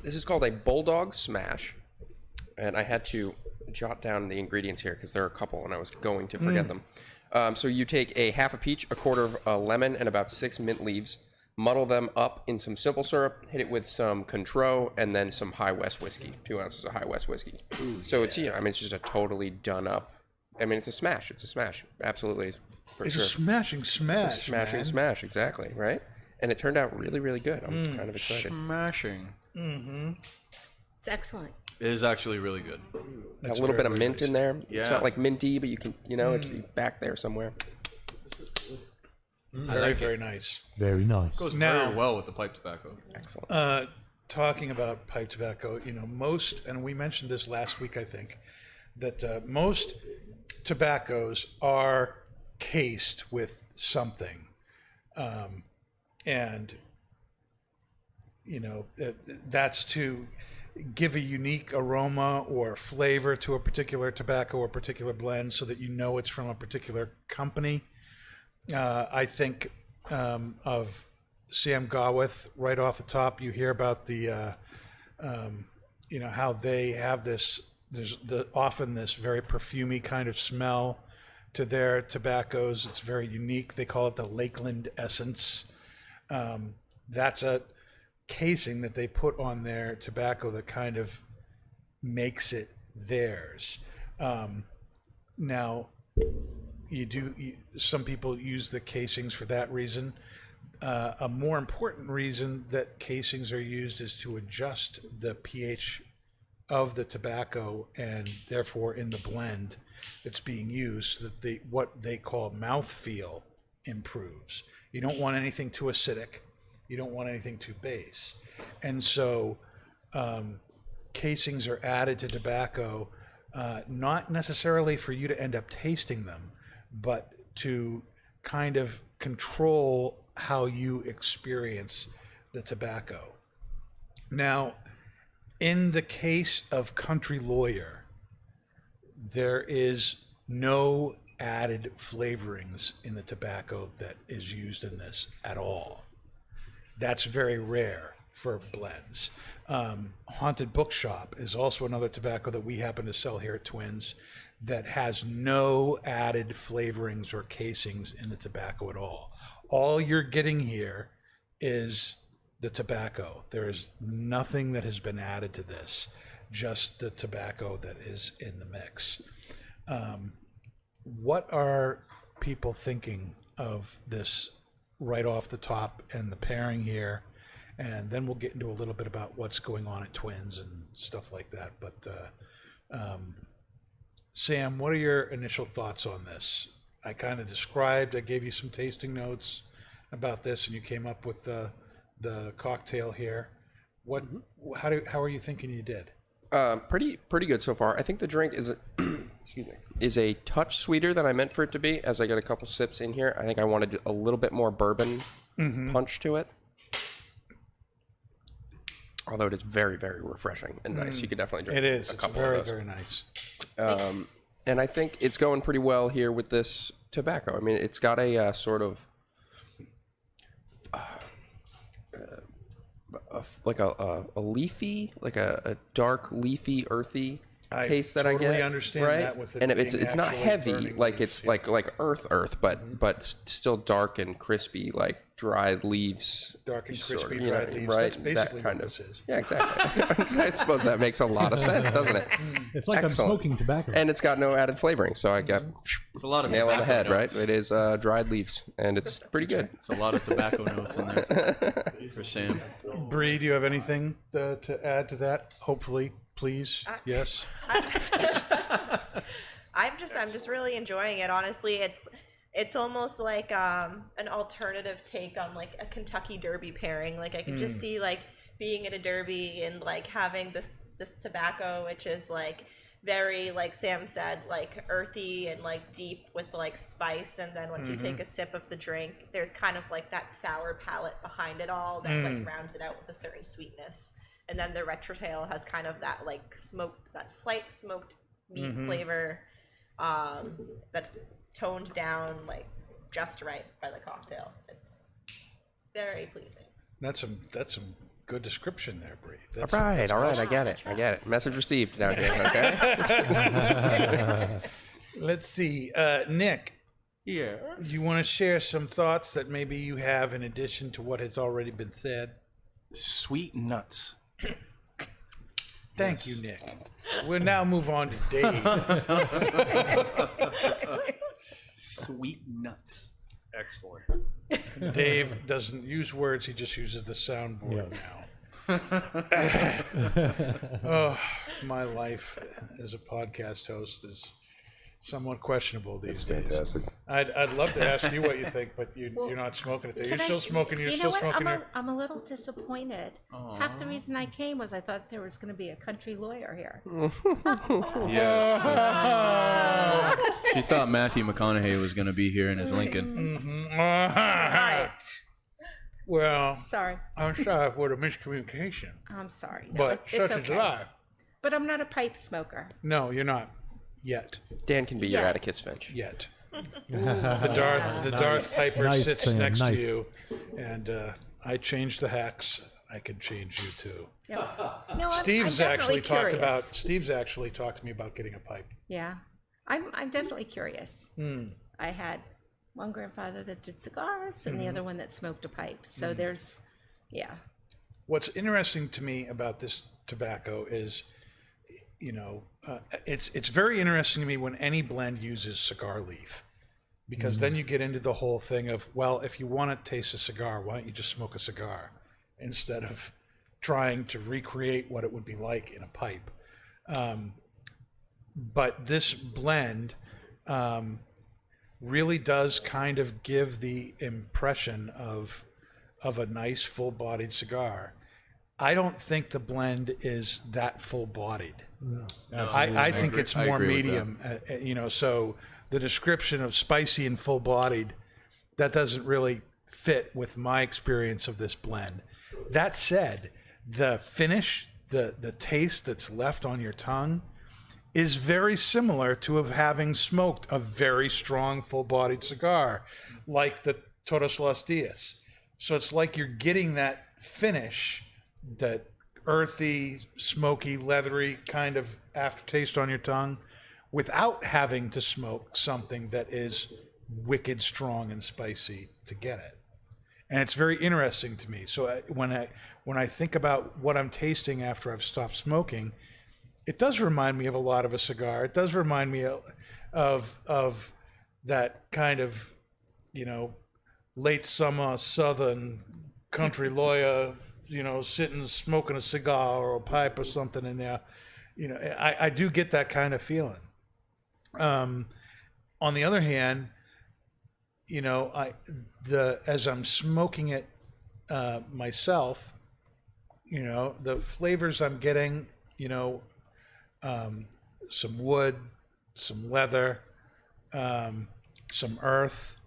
This is called a Bulldog Smash, and I had to jot down the ingredients here because there are a couple and I was going to forget them. So you take a half a peach, a quarter of a lemon, and about 6 mint leaves, muddle them up in some simple syrup, hit it with some Cointreau, and then some High West whiskey, 2 ounces of High West whiskey. So it's, it's just a totally done up, it's a smash. It's a smash. Absolutely. For It's sure. a smashing smash. It's a smashing man. smash, exactly, right? And it turned out really, really good. I'm kind of excited. Smashing. It's excellent. It is actually really good. A little bit of very mint in there. Yeah. It's not like minty, but you can, it's back there somewhere. Very, very nice. Very nice. Goes Now- very well with the pipe tobacco. Excellent. Talking about pipe tobacco, most, and we mentioned this last week, I think, that most tobaccos are cased with something. And, that's to give a unique aroma or flavor to a particular tobacco or particular blend so that you know it's from a particular company. I think of Sam Gawith right off the top. You hear about the, how they have this, there's often this very perfumey kind of smell to their tobaccos. It's very unique. They call it the Lakeland Essence. That's a casing that they put on their tobacco that kind of makes it theirs. Now, some people use the casings for that reason. A more important reason that casings are used is to adjust the pH of the tobacco and therefore in the blend that's being used so that what they call mouthfeel improves. You don't want anything too acidic. You don't want anything too base. And so casings are added to tobacco, not necessarily for you to end up tasting them, but to kind of control how you experience the tobacco. Now, in the case of Country Lawyer, there is no added flavorings in the tobacco that is used in this at all. That's very rare for blends. Haunted Bookshop is also another tobacco that we happen to sell here at Twins that has no added flavorings or casings in the tobacco at all. All you're getting here is the tobacco. There is nothing that has been added to this, just the tobacco that is in the mix. What are people thinking of this right off the top and the pairing here? And then we'll get into a little bit about what's going on at Twins and stuff like that. But Sam, what are your initial thoughts on this? I kind of described, I gave you some tasting notes about this, and you came up with the cocktail here. How are you thinking you did? Pretty good so far. I think the drink is is a touch sweeter than I meant for it to be. As I get a couple sips in here, I think I wanted a little bit more bourbon punch to it. Although it is very, very refreshing and nice. You could definitely drink It is. a It's couple very, of those. very nice. And I think it's going pretty well here with this tobacco. I mean, it's got a sort of like a leafy, like a dark leafy, earthy taste that totally I get. understand right? that with it and being it's not actually heavy, burning like leaves, it's yeah. like earth, but still dark and crispy, like dried leaves. Dark and sort of, crispy you know, dried leaves. Right? That's basically that kind what of. this is. Yeah, exactly. I suppose that makes a lot of sense, doesn't it? It's like Excellent. I'm smoking tobacco. And it's got no added flavoring, so I got It's a lot of nail on the tobacco head, notes. right? It is dried leaves, and it's pretty good. It's a lot of tobacco notes in there for Sam. Bree, do you have anything to add to that? Hopefully, please. Yes. I'm just really enjoying it. Honestly, it's almost like an alternative take on like a Kentucky Derby pairing. Like I could just see like being at a Derby and like having this tobacco, which is like very, like Sam said, like earthy and like deep with like spice, and then once you take a sip of the drink, there's kind of like that sour palate behind it all that like rounds it out with a certain sweetness. And then the retrotail has kind of that like that slight smoked meat flavor that's toned down like just right by the cocktail. It's very pleasing. That's some good description there, Bree. All right, I get it. Message received down here, okay? Let's see. Nick, Yeah. you want to share some thoughts that maybe you have in addition to what has already been said? Sweet nuts. Thank you, Nick. We'll now move on to Dave. Sweet nuts. Excellent. Dave doesn't use words, he just uses the soundboard now. Oh, my life as a podcast host is somewhat questionable these days. Fantastic. I'd love to ask you what you think, but you're not smoking it there. You're still smoking. You're still smoking. I'm a little disappointed. Half the reason I came was I thought there was going to be a country lawyer here. Yes. She thought Matthew McConaughey was going to be here in his Lincoln. Right. Well, Sorry. I'm sorry for the miscommunication, I'm sorry. No, but it's such is okay. life. But I'm not a pipe smoker. No, you're not yet. Dan can be your Yeah. Atticus Finch. Yet. The Darth Piper Nice, sits Sam, next nice. to you, and I changed the hacks. I can change you too. No, no Steve's I'm actually definitely curious. Steve's actually talked to me about getting a pipe. Yeah, I'm definitely curious. I had one grandfather that did cigars, and the other one that smoked a pipe. So there's, yeah. What's interesting to me about this tobacco is, it's very interesting to me when any blend uses cigar leaf, because then you get into the whole thing of, well, if you want to taste a cigar, why don't you just smoke a cigar instead of trying to recreate what it would be like in a pipe. But this blend really does kind of give the impression of a nice full-bodied cigar. I don't think the blend is that full-bodied. I think it's I more agree with medium. So the description of spicy and full-bodied, that doesn't really fit with my experience of this blend. That said, the finish, the taste that's left on your tongue is very similar to of having smoked a very strong full-bodied cigar like the Todos Los Dias. So it's like you're getting that finish, that earthy, smoky, leathery kind of aftertaste on your tongue without having to smoke something that is wicked strong and spicy to get it. And it's very interesting to me. So when I think about what I'm tasting after I've stopped smoking, it does remind me of a lot of a cigar. It does remind me of that kind of, late summer southern country lawyer, sitting smoking a cigar or a pipe or something in there. I do get that kind of feeling. On the other hand, as I'm smoking it myself, the flavors I'm getting, some wood, some leather, some earth.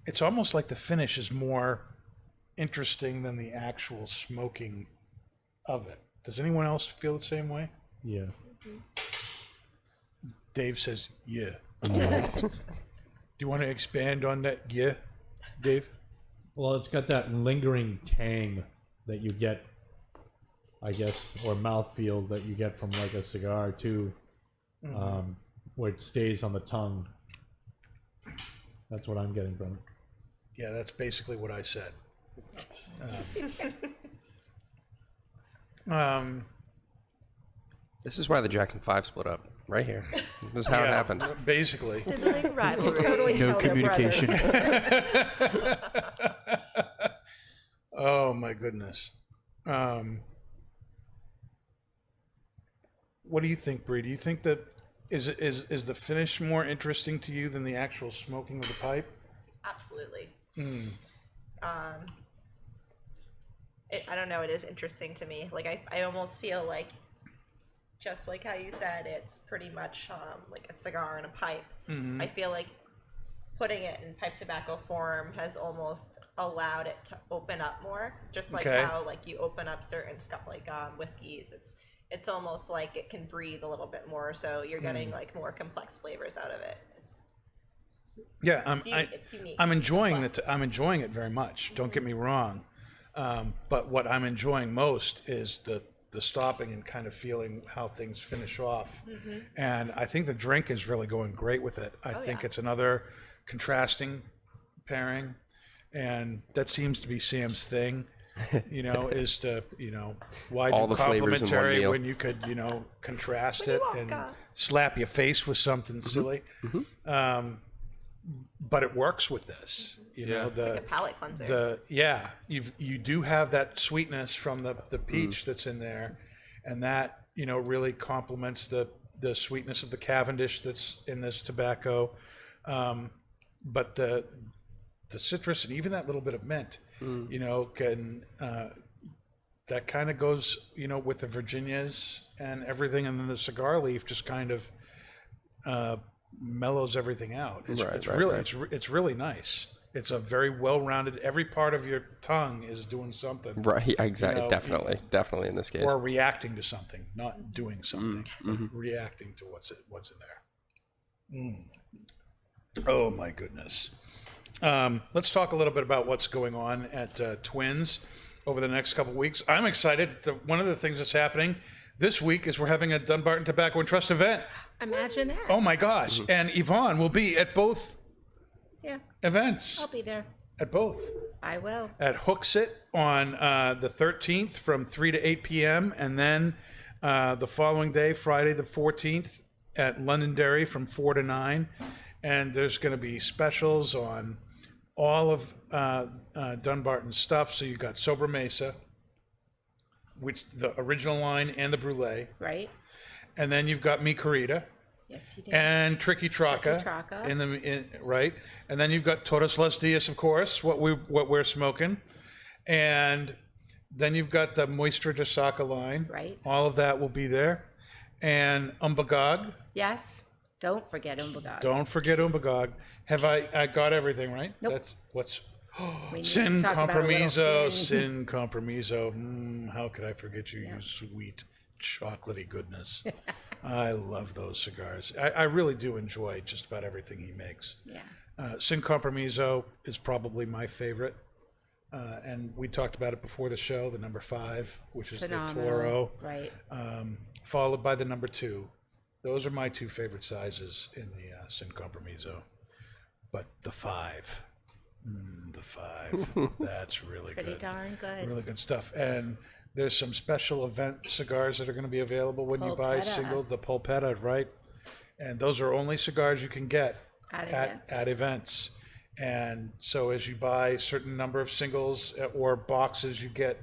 It's almost like the finish is more interesting than the actual smoking of it. Does anyone else feel the same way? Yeah. Dave says, yeah. Do you want to expand on that? Yeah, Dave? Well, it's got that lingering tang that you get, I guess, or mouthfeel that you get from like a cigar too, where it stays on the tongue. That's what I'm getting from it. Yeah, that's basically what I said. This is why the Jackson 5 split up. Right here. This is how it happened. Basically. Sibling rivalry. Totally No tell their communication. brothers. Oh my goodness. What do you think, Bree? Do you think that is the finish more interesting to you than the actual smoking of the pipe? Absolutely. I don't know. It is interesting to me. Like I almost feel like, just like how you said, it's pretty much like a cigar and a pipe. I feel like putting it in pipe tobacco form has almost allowed it to open up more. Just like how like you open up certain stuff like whiskeys. It's almost like it can breathe a little bit more. So you're getting like more complex flavors out of it. It's unique. I'm enjoying it. I'm enjoying it very much. Don't get me wrong. But what I'm enjoying most is the stopping and kind of feeling how things finish off. And I think the drink is really going great with it. I think it's another contrasting pairing. And that seems to be Sam's thing, is to, why All do the flavors in one complimentary meal. when you could, contrast it and slap your face with something silly. But it works with this. It's like a palate cleanser. You do have that sweetness from the peach that's in there, and that really complements the sweetness of the Cavendish that's in this tobacco. But the citrus and even that little bit of mint, can that kind of goes with the Virginias and everything, and then the cigar leaf just kind of mellows everything out. It's really nice. It's a very well-rounded. Every part of your tongue is doing something, Right, exactly. You know, Definitely in this case. or reacting to something, not doing something, but reacting to what's in there. Oh my goodness. Let's talk a little bit about what's going on at Twins over the next couple weeks. I'm excited. One of the things that's happening this week is we're having a Dunbarton Tobacco and Trust event. Imagine that. Oh my gosh. And Yvonne will be at both Yeah, events. I'll be there. At both. I will. At Hooksit on the 13th from 3 to 8 p.m. And then the following day, Friday the 14th, at Londonderry from 4 to 9. And there's going to be specials on all of Dunbarton's stuff. So you've got Sober Mesa, which the original line and the Brulee. Right? And then you've got Mi Querida. Yes, you did. And Tricky Traca, Traca. right, and then you've got Todos Los Dias, of course, what we're smoking, and then you've got the Moisture de Saka line, Right. All of that will be there, and Umbagog. Yes. Don't forget Umbagog. Don't forget Umbagog. Have I got everything right? Nope. That's what's We need Sin to talk about a little Compromiso. sin. Sin Compromiso. How could I forget you? You sweet, chocolatey goodness. I love those cigars. I really do enjoy just about everything he makes. Yeah. Sin Compromiso is probably my favorite. And we talked about it before the show, the number 5, which is Phenomenal. the Toro, Right. followed by the number 2. Those are my 2 favorite sizes in the Sin Compromiso. But the 5, that's really Pretty good. darn good. Really good stuff. And there's some special event cigars that are going to be available when you buy Polpetta. single, the Polpetta, right? And those are only cigars you can get at events. And so as you buy a certain number of singles or boxes, you get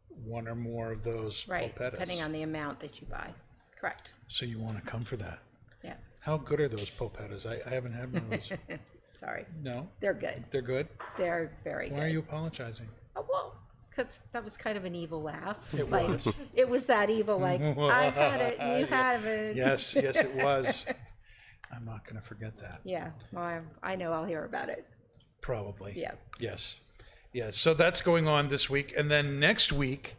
one or more of those Right. Polpettas. Depending on the amount that you buy. Correct. So you want to come for that. Yeah. How good are those Polpettas? I haven't had one of those. Sorry. No? They're good. They're good? They're very good. Why are you apologizing? Oh, well, because that was kind of an evil laugh. It like, was. It was that evil, like, I've had it, you haven't. Yes, it was. I'm not going to forget that. Yeah. Well, I know I'll hear about it. Probably. Yeah. Yes. Yes. So that's going on this week. And then next week,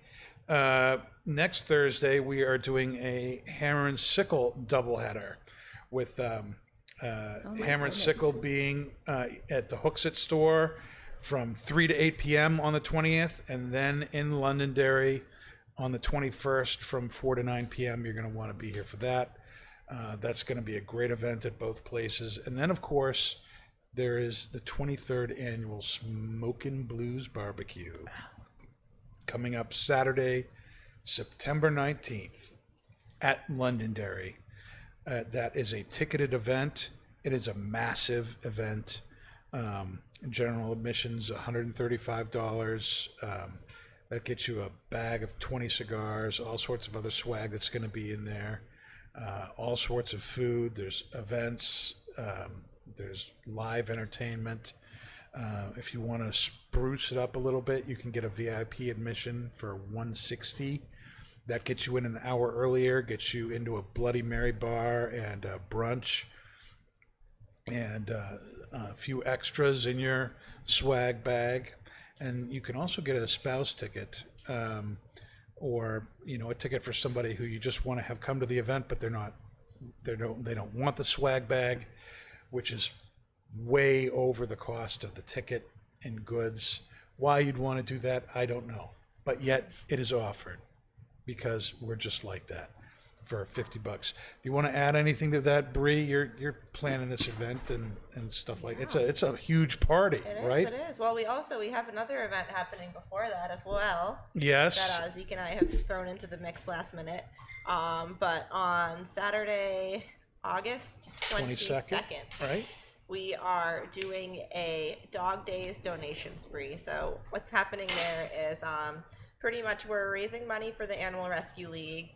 next Thursday, we are doing a Hammer and Sickle doubleheader with Hammer and Sickle being at the Hooksit store from 3 to 8 p.m. on the 20th, and then in Londonderry on the 21st from 4 to 9 p.m. You're going to want to be here for that. That's going to be a great event at both places. And then, of course, there is the 23rd annual Smokin' Blues Barbecue coming up Saturday, September 19th at Londonderry. That is a ticketed event. It is a massive event. General admissions, $135. That gets you a bag of 20 cigars, all sorts of other swag that's going to be in there, all sorts of food. There's events. There's live entertainment. If you want to spruce it up a little bit, you can get a VIP admission for $160. That gets you in an hour earlier, gets you into a Bloody Mary bar and a brunch, and a few extras in your swag bag. And you can also get a spouse ticket, or a ticket for somebody who you just want to have come to the event, but they don't want the swag bag, which is way over the cost of the ticket and goods. Why you'd want to do that, I don't know, but yet it is offered because we're just like that for $50. Do you want to add anything to that, Bree? You're planning this event and stuff like it's a huge party, right? It is. Well, we have another event happening before that as well. Yes. That Zeke and I have thrown into the mix last minute. But on Saturday, August 22nd, right? we are doing a Dog Days donation spree. So what's happening there is pretty much we're raising money for the Animal Rescue League.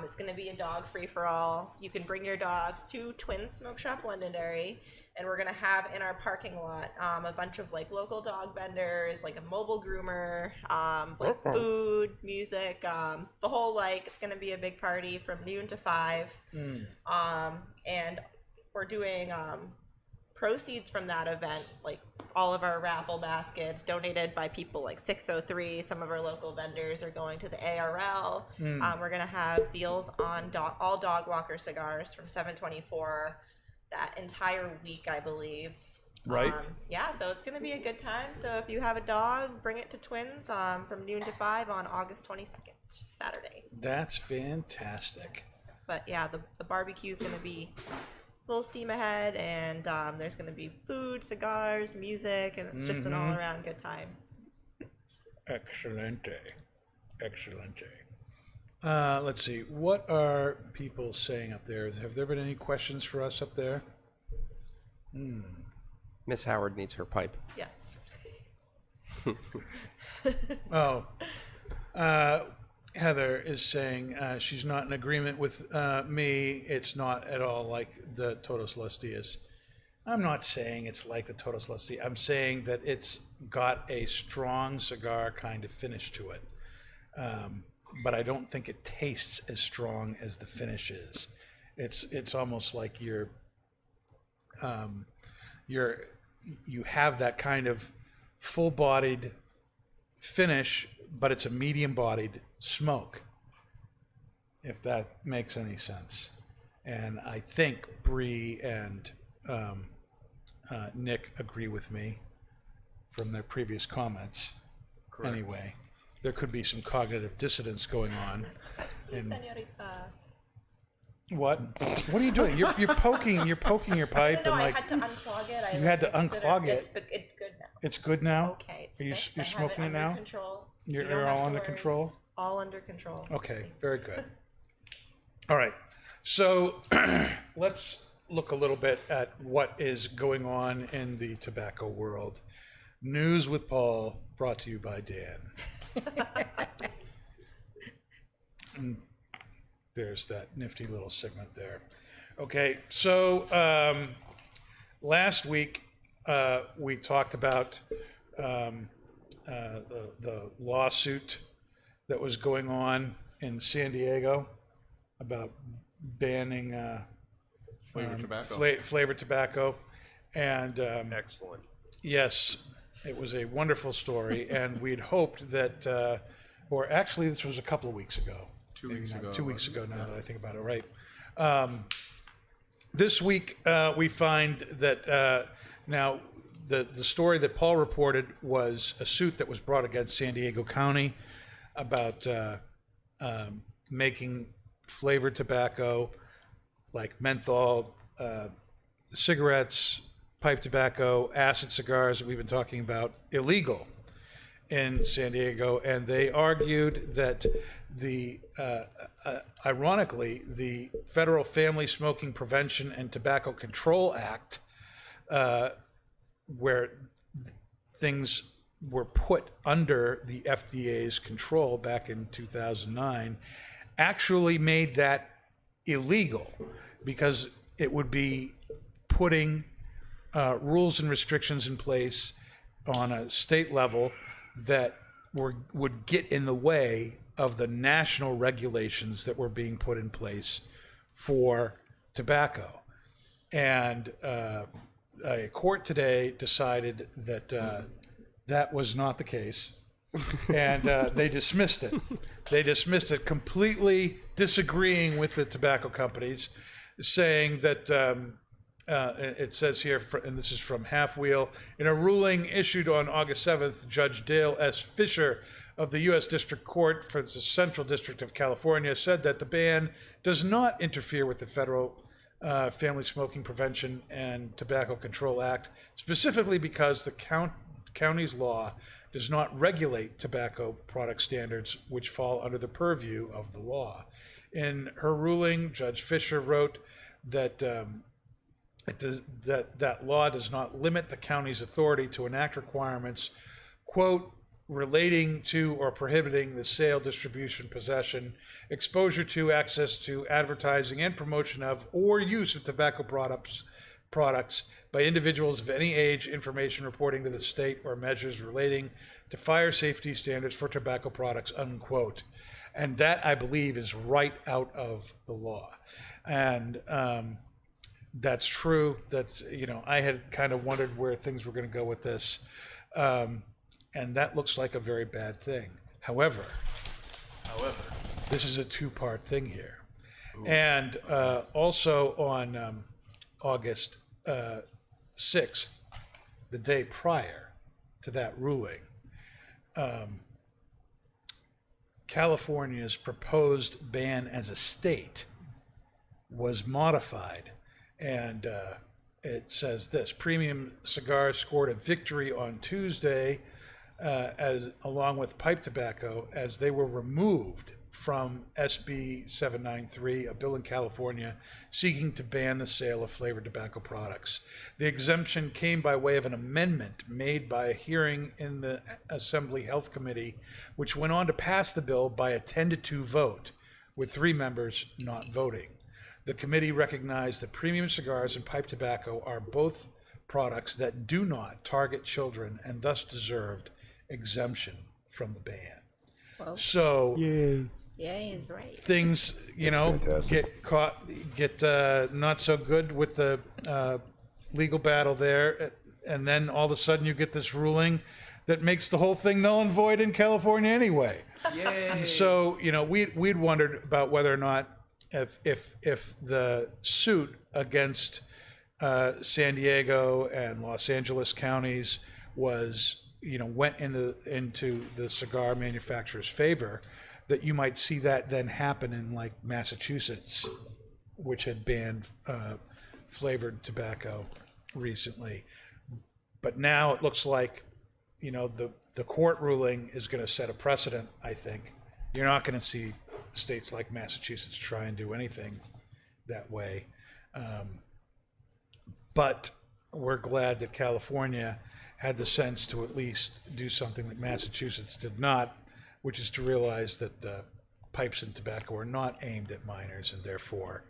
It's going to be a dog free-for-all. You can bring your dogs to Twin Smoke Shop Londonderry, and we're going to have in our parking lot a bunch of like local dog vendors, like a mobile groomer, like food, music, the whole it's going to be a big party from noon to 5. And we're doing proceeds from that event, like all of our raffle baskets donated by people like 603, some of our local vendors are going to the ARL. We're going to have deals on all dog walker cigars from 724 that entire week, I believe. Right. Yeah, so it's going to be a good time. So if you have a dog, bring it to Twins from noon to 5 on August 22nd, Saturday. That's fantastic. But yeah, the barbecue is going to be full steam ahead, and there's going to be food, cigars, music, and it's just an all-around good time. Excelente. Let's see. What are people saying up there? Have there been any questions for us up there? Miss Howard needs her pipe. Yes. Heather is saying she's not in agreement with me. It's not at all like the Todos Los Dias. I'm not saying it's like the Todos Los Dias. I'm saying that it's got a strong cigar kind of finish to it. But I don't think it tastes as strong as the finish is. It's almost like you have that kind of full-bodied finish, but it's a medium-bodied smoke, if that makes any sense. And I think Bree and Nick agree with me from their previous comments. Correct. Anyway, there could be some cognitive dissonance going on. Senorita. What are you doing? You're poking your pipe No, and I like had to unclog it. you had to unclog it. It's good now. It's good now. Okay, it's Are you fixed. you're I have smoking it under now? Control. You don't You're have all to under worry. control. All under control. Okay, very good. All right, so let's look a little bit at what is going on in the tobacco world. News with Paul, brought to you by Dan. And there's that nifty little segment there. Okay, so last week we talked about the lawsuit that was going on in San Diego about banning Flavored tobacco. flavored tobacco, and Excellent. yes, it was a wonderful story, and we'd hoped that, or actually, this was a couple of weeks ago. 2 weeks ago. 2 weeks ago, now that I think about it, right? This week, we find that now the story that Paul reported was a suit that was brought against San Diego County about making flavored tobacco like menthol, cigarettes, pipe tobacco, acid cigars that we've been talking about illegal in San Diego, and they argued that ironically, the Federal Family Smoking Prevention and Tobacco Control Act, where things were put under the FDA's control back in 2009, actually made that illegal because it would be putting rules and restrictions in place on a state level that would get in the way of the national regulations that were being put in place for tobacco. And a court today decided that that was not the case, and they dismissed it. They dismissed it, completely disagreeing with the tobacco companies, saying that it says here, and this is from Half Wheel, in a ruling issued on August 7th, Judge Dale S. Fisher of the U.S. District Court for the Central District of California said that the ban does not interfere with the Federal Family Smoking Prevention and Tobacco Control Act, specifically because the county's law does not regulate tobacco product standards which fall under the purview of the law. In her ruling, Judge Fisher wrote that that law does not limit the county's authority to enact requirements, quote, relating to or prohibiting the sale, distribution, possession, exposure to, access to, advertising, and promotion of, or use of tobacco products by individuals of any age, information reporting to the state, or measures relating to fire safety standards for tobacco products, unquote. And that, I believe, is right out of the law. And That's true. That's, I had kind of wondered where things were going to go with this. And that looks like a very bad thing. However, this is a two-part thing here. Ooh. And also on August 6th, the day prior to that ruling, California's proposed ban as a state was modified. And it says this: premium cigars scored a victory on Tuesday, along with pipe tobacco, as they were removed from SB 793, a bill in California seeking to ban the sale of flavored tobacco products. The exemption came by way of an amendment made by a hearing in the Assembly Health Committee, which went on to pass the bill by a 10-2 vote, with 3 members not voting. The committee recognized that premium cigars and pipe tobacco are both products that do not target children and thus deserved exemption from the ban. Well, so yeah, he's right. things, get not so good with the legal battle there, and then all of a sudden you get this ruling that makes the whole thing null and void in California anyway. Yay. So we'd wondered about whether or not if the suit against San Diego and Los Angeles counties was went into the cigar manufacturer's favor, that you might see that then happen in like Massachusetts, which had banned flavored tobacco recently. But now it looks like the court ruling is going to set a precedent. I think you're not going to see states like Massachusetts try and do anything that way. But we're glad that California had the sense to at least do something that Massachusetts did not, which is to realize that pipes and tobacco are not aimed at minors, and therefore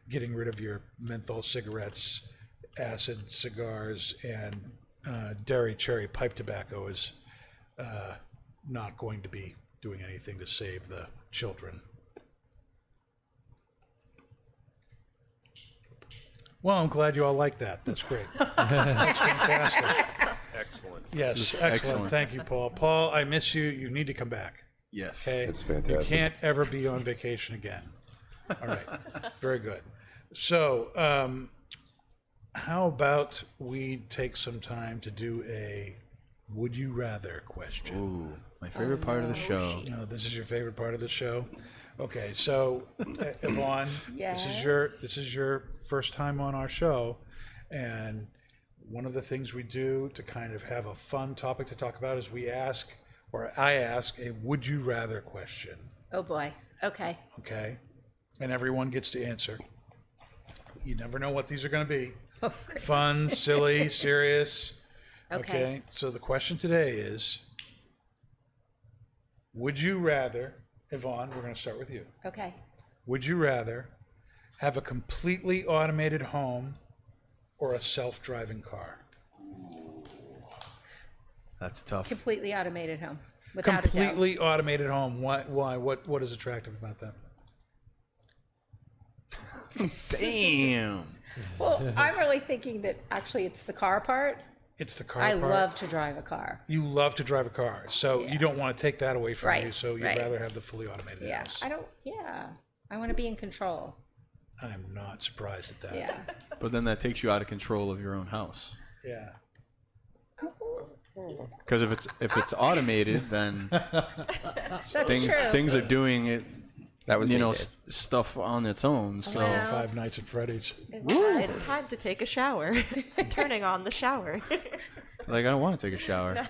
getting rid of your menthol cigarettes, acid cigars, and dairy cherry pipe tobacco is not going to be doing anything to save the children. Well, I'm glad you all like that. That's great. That's fantastic. Excellent. Yes, excellent. Thank you, Paul. Paul, I miss you. You need to come back. Yes. Okay? That's fantastic. You can't ever be on vacation again. All right. Very good. So, how about we take some time to do a would you rather question? Ooh, my favorite part of the show. This is your favorite part of the show? Okay, so Yvonne, Yes. this is your first time on our show, and one of the things we do to kind of have a fun topic to talk about is I ask a would you rather question. Oh boy. Okay. Okay, and everyone gets to answer. You never know what these are going to be. Oh, great. Fun, silly, serious. Okay. So the question today is, would you rather, Yvonne, we're going to start with you. Okay. Would you rather have a completely automated home or a self-driving car? That's tough. Completely automated home. Without Completely automated home. Why? What is attractive about that? Damn. Well, I'm really thinking that actually it's the car part. It's the car I part. love to drive a car. You love to drive a car, so you don't want to take that away from Right, you. So you'd right. rather have the fully automated Yeah. house. I want to be in control. I'm not surprised at that. Yeah. But then that takes you out of control of your own house. Yeah. Because if it's automated, then That's things true. things are doing it. That was me, Dave. Stuff on its own. So Well, Five Nights at Freddy's. It's time to take a shower. Turning on the shower. like, I don't want to take a shower.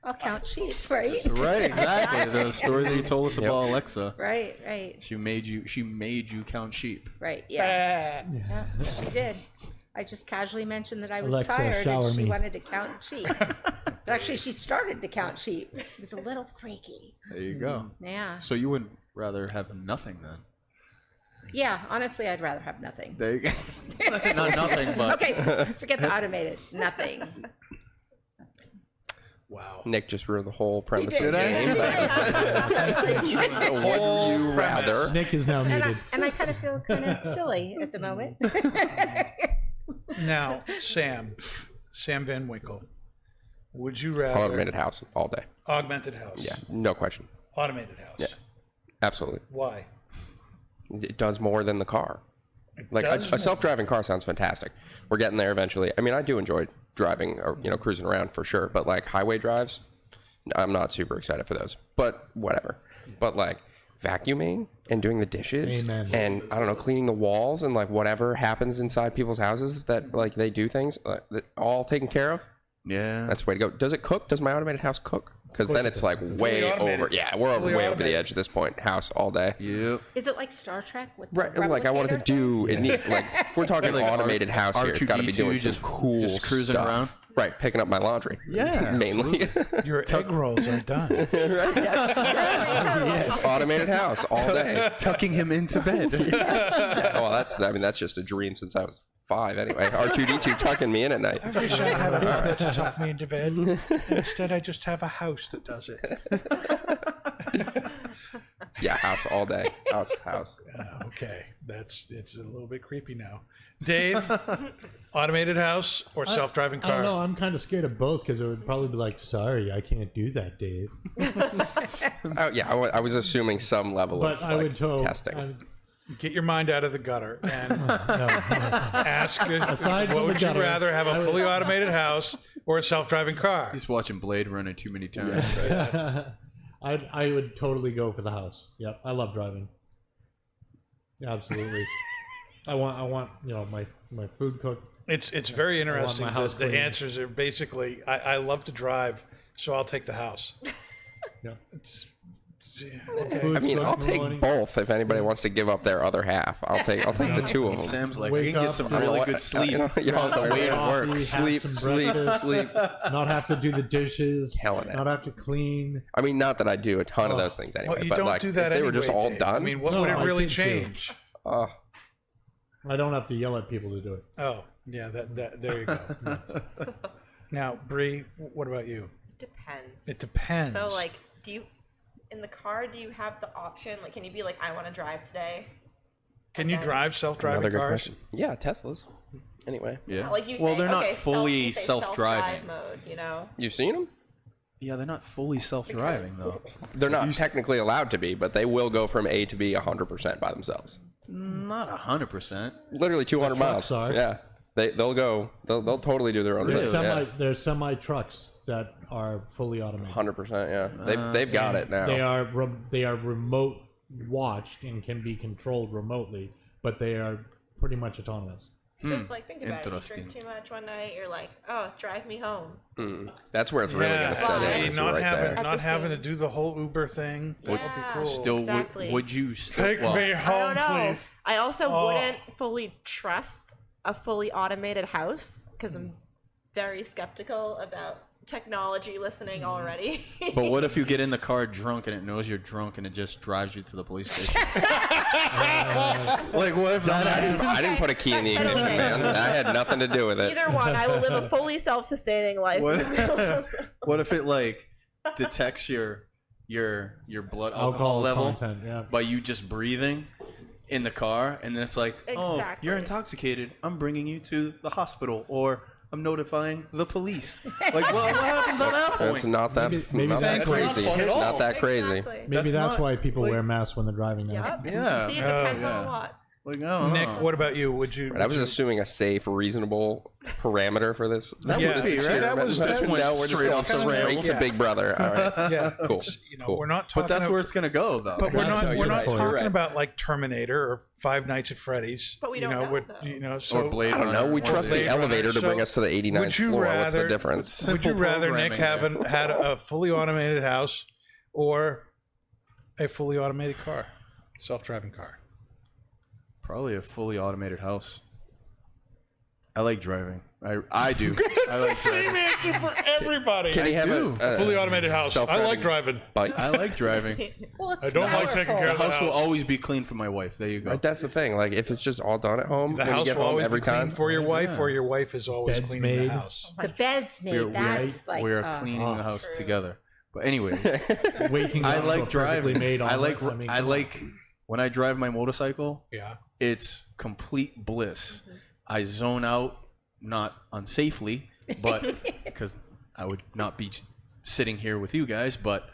I'll count sheep, right? Right, exactly. The story that you told us about Alexa. Right, right, She made you count sheep. right. Yeah. Yeah, she did. I just casually mentioned that I was Alexa, tired shower and she me. wanted to count sheep. Actually, she started to count sheep. It was a little freaky. There you go. Yeah. So you would rather have nothing then? Yeah, honestly, I'd rather have nothing. There you go. Not nothing, but Okay, forget the automated. Nothing. Wow. Nick just ruined the whole premise did. of the game. But so would you rather? Nick is now muted. And I kind of feel kind of silly at the moment. Now, Sam Van Winkle, would you rather Automated house all day. augmented house? Yeah, no question. Automated house. Yeah, absolutely. Why? It does more than the car. Like does a more. self-driving car sounds fantastic. We're getting there eventually. I mean, I do enjoy driving or cruising around for sure, but like highway drives, I'm not super excited for those. But whatever. But like vacuuming and doing the dishes Amen. and I don't know, cleaning the walls and like whatever happens inside people's houses that like they do things that all taken care of. Yeah. That's the way to go. Does it cook? Does my automated house cook? Because then it's like way automated. over. Yeah, we're Fully way over the automated. edge at this point. House all day. Yep. Is it like Star Trek with the Right, like I wanted to replicator do it. Like if we're talking Like automated house here. It's got to be R2D2 doing some just- cool just cruising stuff. around? Right, picking up my laundry. Yeah, mainly. Your egg rolls are done. Automated house all day. Tucking him into bed. Well, that's just a dream since I was 5 anyway. R2D2 tucking me in at night. I wish I had a car to tuck me into bed. And instead, I just have a house that does it. Yeah, house all day. House. Okay, it's a little bit creepy now. Dave, automated house or self-driving I don't know. car? I'm kind of scared of both because it would probably be like, sorry, I can't do that, Dave. Oh yeah, I was assuming some level But of I would testing. Get your mind out of the gutter and No. ask, Aside from what the would you gutter, rather have, a fully automated house or a self-driving car? He's watching Blade Runner too many times. I would totally go for the house. Yep, I love driving. Absolutely. I want my food cooked. It's very interesting. my house The clean. answers are basically, I love to drive, so I'll take the house. Yeah. Okay. I mean, I'll take both if anybody wants to give up their other half. I'll take the two of them. Sam's like, Wake I can get up, some you know really what, good sleep you know, yeah, on the way to coffee, work. have Sleep, some sleep, breakfast, sleep. not have to do the dishes, Killing it. not have to clean. I mean, not that I do a ton of those things anyway, Well, you but don't like do that if they anyway, were just all Dave. done. I mean, what No, would it I really think so. change? I don't have to yell at people to do it. Oh, yeah, that there you go. Now, Bree, what about you? Depends. It depends. So, like, in the car, do you have the option? Like, can you be like, I want to drive today? Can you drive self-driving Another good cars? question. Yeah, Teslas. Anyway, Yeah. Like you say, well, they're not okay, fully you say self-driving. self-drive mode, you know? you've seen them? Yeah, they're not fully self-driving Because- though. They're not technically allowed to be, but they will go from A to B 100% by themselves. Not 100%. Literally 200 miles. trucks are. Yeah, they'll go. They'll totally do their own There's thing. Yeah. there's semi trucks that are fully automated. 100%. Yeah, they've got it now. They are remote watched and can be controlled remotely, but they are pretty much autonomous. It's like, think about it. You Interesting. drink too much one night, you're like, oh, drive me home. That's where it's really Yeah, going to set see, in. is not right having there. At not the having to same- do the whole Uber thing. That would be Yeah. cool. Still, Exactly. would you still? Take well, me I home, don't know. please. I also Oh. wouldn't fully trust a fully automated house because I'm very skeptical about technology listening already. But what if you get in the car drunk and it knows you're drunk and it just drives you to the police station? Like, what if that happens? I didn't put a key in the ignition, Okay. man. I had nothing to do with it. Either one, I will live a fully self-sustaining life. What if it like detects your blood alcohol level content. Yeah. by you just breathing in the car, and then it's like, oh, Exactly. you're intoxicated. I'm bringing you to the hospital, or I'm notifying the police. Like, what happens at that point? It's not that Maybe not that that's crazy. not fun at It's all. not that crazy. Exactly. Maybe That's that's not- why people like- wear masks when they're driving now. Yep. Yeah. See, it depends yeah. on a lot. Like, I don't Nick, know. what about you? Would you? Right, I was assuming a safe, reasonable parameter for this. That Yeah, would be, see, right? that was- This that went was we're just straight going off the kinda- rails. straight to Big Brother. All right. Yeah, Cool. it's, Cool. we're not talking. But that's about, where it's gonna go, though. But we're Yeah, not. so We're you're not right. talking You're right. about like Terminator or Five Nights at Freddy's. But we you don't know, what- though. you know, so Or Blade I don't know. We Runner. trust the Blade Runner. elevator to bring So us to the 89th would you floor. What's the rather- difference? Would you Simple rather Nick programming had a fully automated house or a fully automated car, self-driving car? Probably a fully automated house. I like driving. I do. I like driving. answer for everybody. Can he have do. a fully automated house. I like self-driving driving. bike? I like driving. Well, it's I don't like taking powerful. care The of the house will house. always be clean for my wife. There you go. Right, that's the thing. Like, if it's just all done at home, The when you house get will home always every be clean time. for your wife, or your wife is always Bed's cleaning made. the house. The bed's made. That's like we're cleaning the house together. But anyways, Waking I up to a like perfectly driving. made I like omelet. I like when I drive my motorcycle. Yeah. It's complete bliss. I zone out not unsafely, but because I would not be sitting here with you guys, but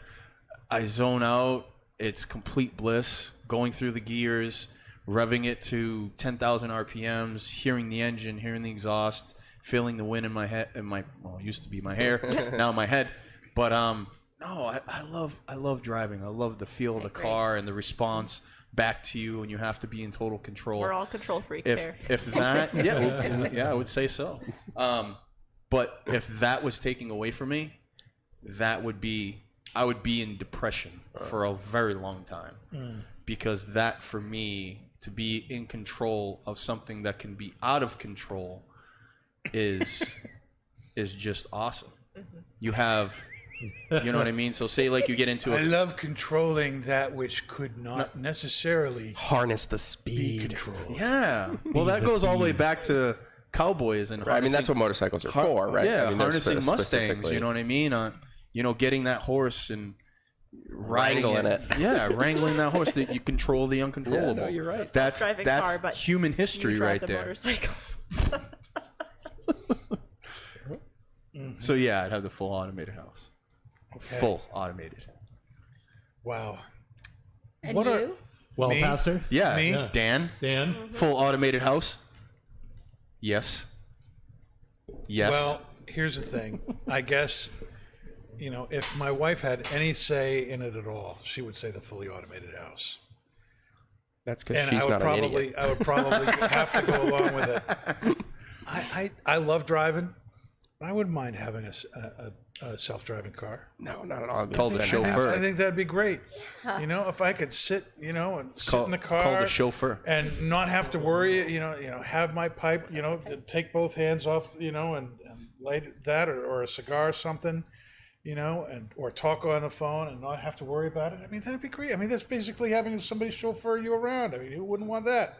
I zone out. It's complete bliss, going through the gears, revving it to 10,000 RPMs, hearing the engine, hearing the exhaust, feeling the wind in my head, well, it used to be my hair, now my head. But no, I love driving. I love the feel of the car and the response back to you, and you have to be in total control. We're all control freaks here. If that, yeah, I would say so. But if that was taken away from me, I would be in depression for a very long time, because that, for me, to be in control of something that can be out of control is just awesome. You have, you know what I mean? So say like you get into I love controlling that which could not necessarily Harness the be speed. controlled. yeah. Well, that goes all the way back to cowboys and I mean, that's what motorcycles are for, right? Yeah, I mean, they're harnessing Mustangs. specifically- You know what I mean? Getting that horse and riding Wrangling it. Yeah, wrangling that horse. That you control the uncontrollable. Yeah, no, you're right. That's Self-driving car, but human history you drive right the there. motorcycle. So yeah, I'd have the full automated house. Okay. Full automated. Wow. And What you? are- Well, Me? Pastor, Yeah, Me? Yeah. Dan, Dan, full automated house. Yes. Yes. Well, here's the thing. I guess, if my wife had any say in it at all, she would say the fully automated house. That's because And she's I would not an probably, idiot. I would probably have to go along with it. I love driving. I wouldn't mind having a self-driving car. No, not at all. called the I chauffeur. think that'd be great. If I could sit, and sit in the It's called car a chauffeur. and not have to worry, have my pipe, take both hands off, and light that or a cigar or something, or talk on the phone and not have to worry about it. I mean, that'd be great. I mean, that's basically having somebody chauffeur you around. I mean, who wouldn't want that?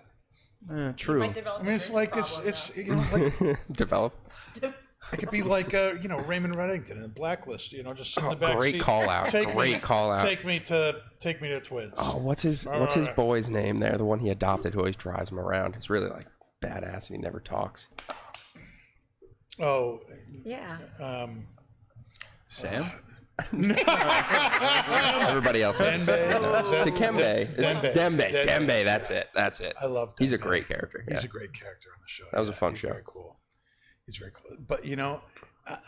True. Might develop I mean, a it's drinking like problem, it's though. like Develop. it could be like Raymond Reddington in Blacklist, just sit in the back Great seat. call out. Great call out. Take me to Twins. Oh, what's his boy's name there? The one he adopted who always drives him around. He's really like badass and he never talks. Oh, Yeah. Sam. Everybody else has to say it. Dembe. Is that- Dikembe. Dembe. Dembe. That's it. I love. He's a Dembe. great character. He's Yeah. a great character on the show. That was a fun he's show. Very cool. He's very cool. But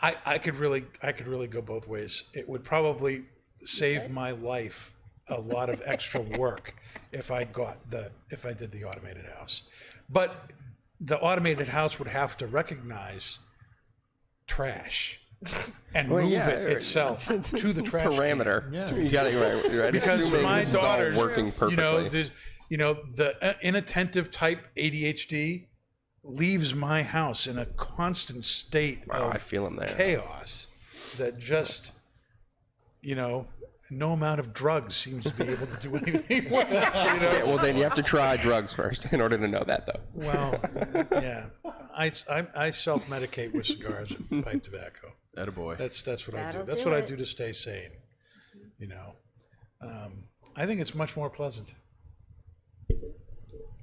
I could really go both ways. It would probably save my life a lot of extra work if I did the automated house. But the automated house would have to recognize trash and move yeah, it itself to the trash Parameter. can. Yeah. You got it right. Because Assuming my this is all daughter's working perfectly. there's the inattentive type ADHD leaves my house in a constant state Wow, I of feel him there. chaos that just no amount of drugs seems to be able to do anything with it, Okay, well, then you have to try drugs first in order to know that, though. Well, yeah, I self-medicate with cigars and pipe tobacco. Attaboy. That's what I do. That'll That's do what I it. do to stay sane. I think it's much more pleasant.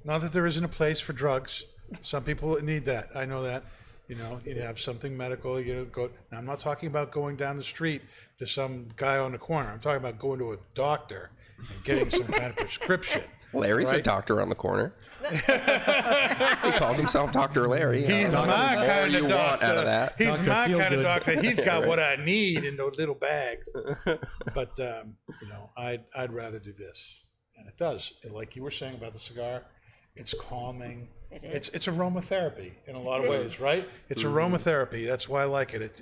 Not that there isn't a place for drugs. Some people need that. I know that. You have something medical. Go. Now, I'm not talking about going down the street to some guy on the corner. I'm talking about going to a doctor and getting some kind of prescription. Larry's a Right. doctor on the corner. He calls himself Dr. Larry. He's What my more kind you of want doctor. out of that? He's Dr. my kind of Feelgood. doctor. He's got what I need in those little bags. But I'd rather do this, and it does. Like you were saying about the cigar, it's calming. It is. It's aromatherapy in a lot of It ways, is. right? It's aromatherapy. That's why I like it.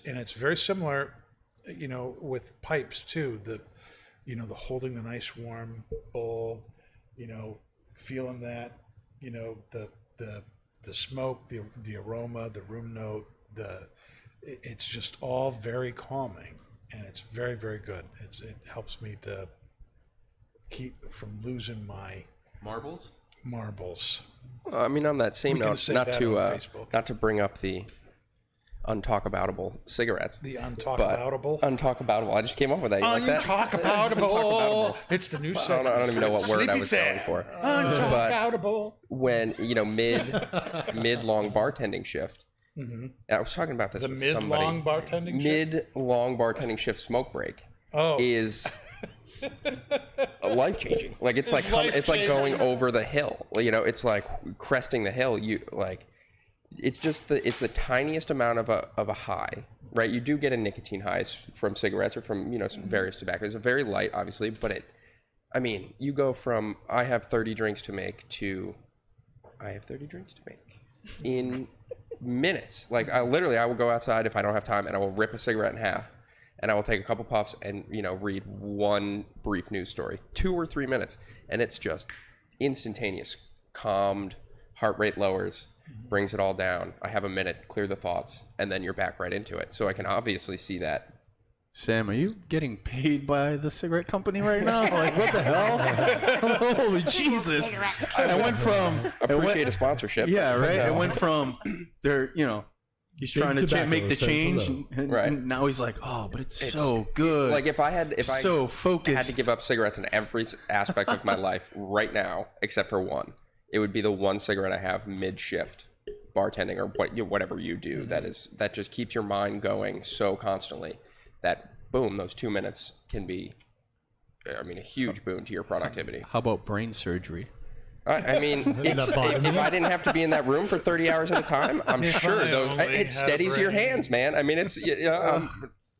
And it's very similar, with pipes too. The holding the nice warm bowl, feeling that, the smoke, the aroma, the room note, it's just all very calming, and it's very, very good. It helps me to keep from losing my Marbles. marbles. I mean, on that same We can note, say not that to on Facebook. not to bring up the untalkaboutable cigarettes. The But untalkaboutable. untalkaboutable. I just came up with that. You like that? Untalkaboutable. It's the new I segment. don't even know what word I was Sleepy going for. Untalkaboutable. When mid long bartending shift. I was talking about this The with mid-long somebody. bartending shift? Mid-long bartending shift smoke break Oh. is life changing. Like it's like going over the hill. It's like cresting the hill. It's just it's the tiniest amount of a high, right? You do get a nicotine highs from cigarettes or from some various tobaccos. It's very light, obviously, but you go from I have 30 drinks to make to I have 30 drinks to make in minutes. Like I will go outside if I don't have time, and I will rip a cigarette in half, and I will take a couple puffs and read one brief news story, 2 or 3 minutes, and it's just instantaneous, calmed, heart rate lowers, brings it all down. I have a minute, clear the thoughts, and then you're back right into it. So I can obviously see that. Sam, are you getting paid by the cigarette company right now? Like, what the hell? Holy Jesus! I went from Appreciate a sponsorship. Yeah, right. It went from he's trying to make the change, and now he's like, oh, but it's so good. Like if I so focused. had to give up cigarettes in every aspect of my life right now, except for one, it would be the one cigarette I have mid shift bartending or whatever you do. That just keeps your mind going so constantly that boom, those 2 minutes can be, a huge boon to your productivity. How about brain surgery? If I didn't have to be in that room for 30 hours at a time, I'm sure it steadies your hands, man.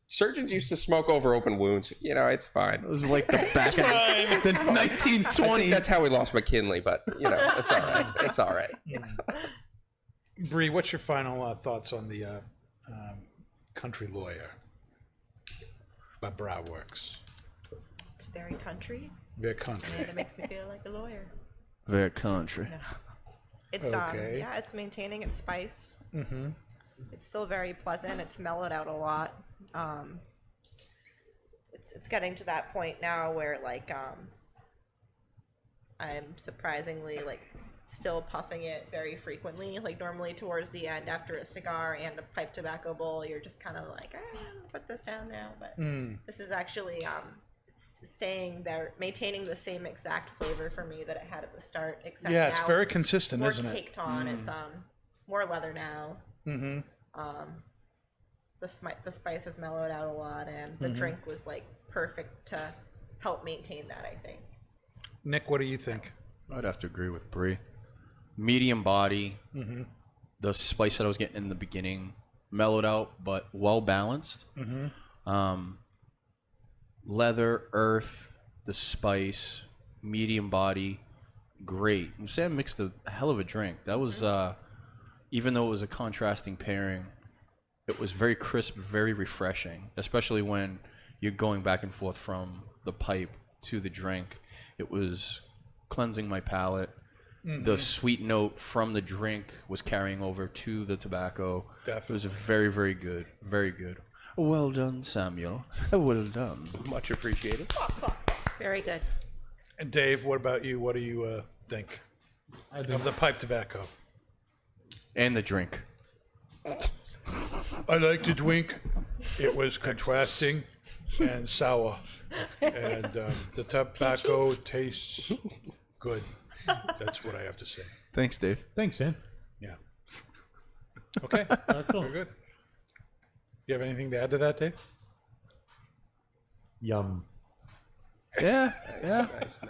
Surgeons used to smoke over open wounds. It's fine. It was like the back of the 1920s. I think that's how we lost McKinley, but it's all right. It's all right. Bree, what's your final thoughts on the country lawyer by BriarWorks? It's very country. Very country. And it makes me feel like a lawyer. Very country. It's Okay. it's maintaining its spice. It's still very pleasant. It's mellowed out a lot. It's getting to that point now where I'm surprisingly still puffing it very frequently. Like normally towards the end after a cigar and a pipe tobacco bowl, you're just kind of like, put this down now. But this is actually it's staying there, maintaining the same exact flavor for me that it had at the start. Except Yeah, it's now very consistent, more isn't it? caked on. It's more leather now. The spice has mellowed out a lot, and the drink was perfect to help maintain that, I think. Nick, what do you think? I'd have to agree with Bree. Medium body, the spice that I was getting in the beginning, mellowed out, but well balanced. Leather, earth, the spice, medium body, great. And Sam mixed a hell of a drink. That was, even though it was a contrasting pairing, it was very crisp, very refreshing, especially when you're going back and forth from the pipe to the drink. It was cleansing my palate. The sweet note from the drink was carrying over to the tobacco. Definitely. It was very, very good. Very good. Well done, Samuel. Well done. Much appreciated. Very good. And Dave, what about you? What do you think of the pipe tobacco? And the drink. I like to drink. It was contrasting and sour, and the tobacco tastes good. That's what I have to say. Thanks, Dave. Thanks, man. Yeah. Okay. Cool. Very good. You have anything to add to that, Dave? Yum. Yeah, yeah. Nice.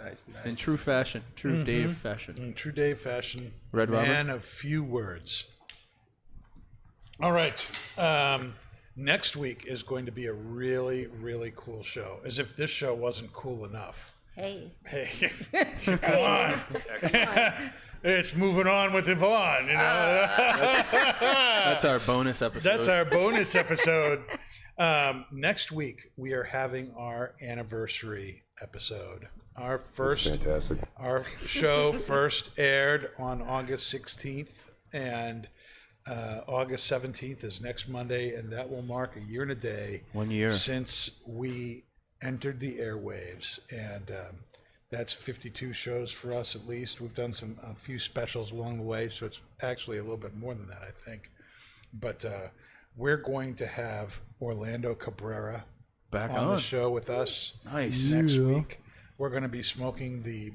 In true fashion, true Dave fashion. In true Dave fashion, Red man Robin? of few words. All right. Next week is going to be a really, really cool show. As if this show wasn't cool enough. Hey. Hey, come on. It's moving on with Yvonne. That's our bonus episode. That's our bonus episode. Next week, we are having our anniversary episode. Our show first aired on August 16th, and August 17th is next Monday, and that will mark a year and a day. 1 year. Since we entered the airwaves, and that's 52 shows for us at least. We've done a few specials along the way, so it's actually a little bit more than that, I think. But we're going to have Orlando Cabrera Back on on. the show with us Nice. next Yeah. week. We're going to be smoking the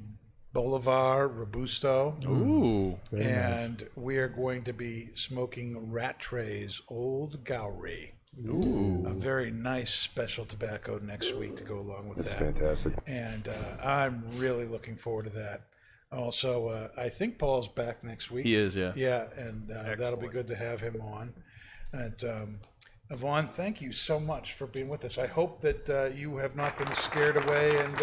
Bolivar Robusto. Ooh. Very nice. And we are going to be smoking Rattray's Old Gowrie. Ooh. A very nice special tobacco next week to go along with that. Fantastic. And I'm really looking forward to that. Also, I think Paul's back next week. He is, yeah. Yeah, and that'll be good to have him on. And Yvonne, thank you so much for being with us. I hope that you have not been scared away and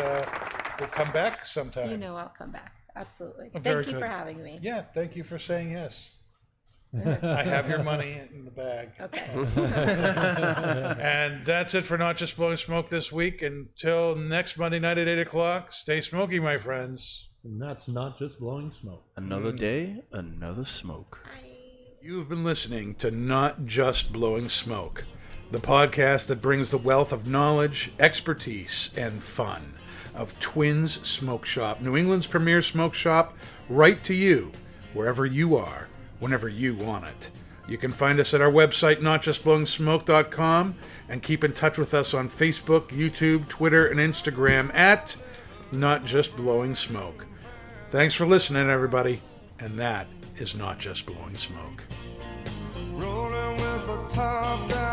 will come back sometime. You know I'll come back. Absolutely. Very Thank you good. for having me. Yeah, thank you for saying yes. I have your money in the bag. Okay. And that's it for Not Just Blowing Smoke this week. Until next Monday night at 8 o'clock, stay smoky, my friends. And that's not just blowing smoke. Another day, another smoke. You've been listening to Not Just Blowing Smoke, the podcast that brings the wealth of knowledge, expertise, and fun of Twins Smoke Shop, New England's premier smoke shop, right to you, wherever you are, whenever you want it. You can find us at our website, notjustblowingsmoke.com, and keep in touch with us on Facebook, YouTube, Twitter, and Instagram at Not Just Blowing Smoke. Thanks for listening, everybody, and that is Not Just Blowing Smoke. Rolling with the top down.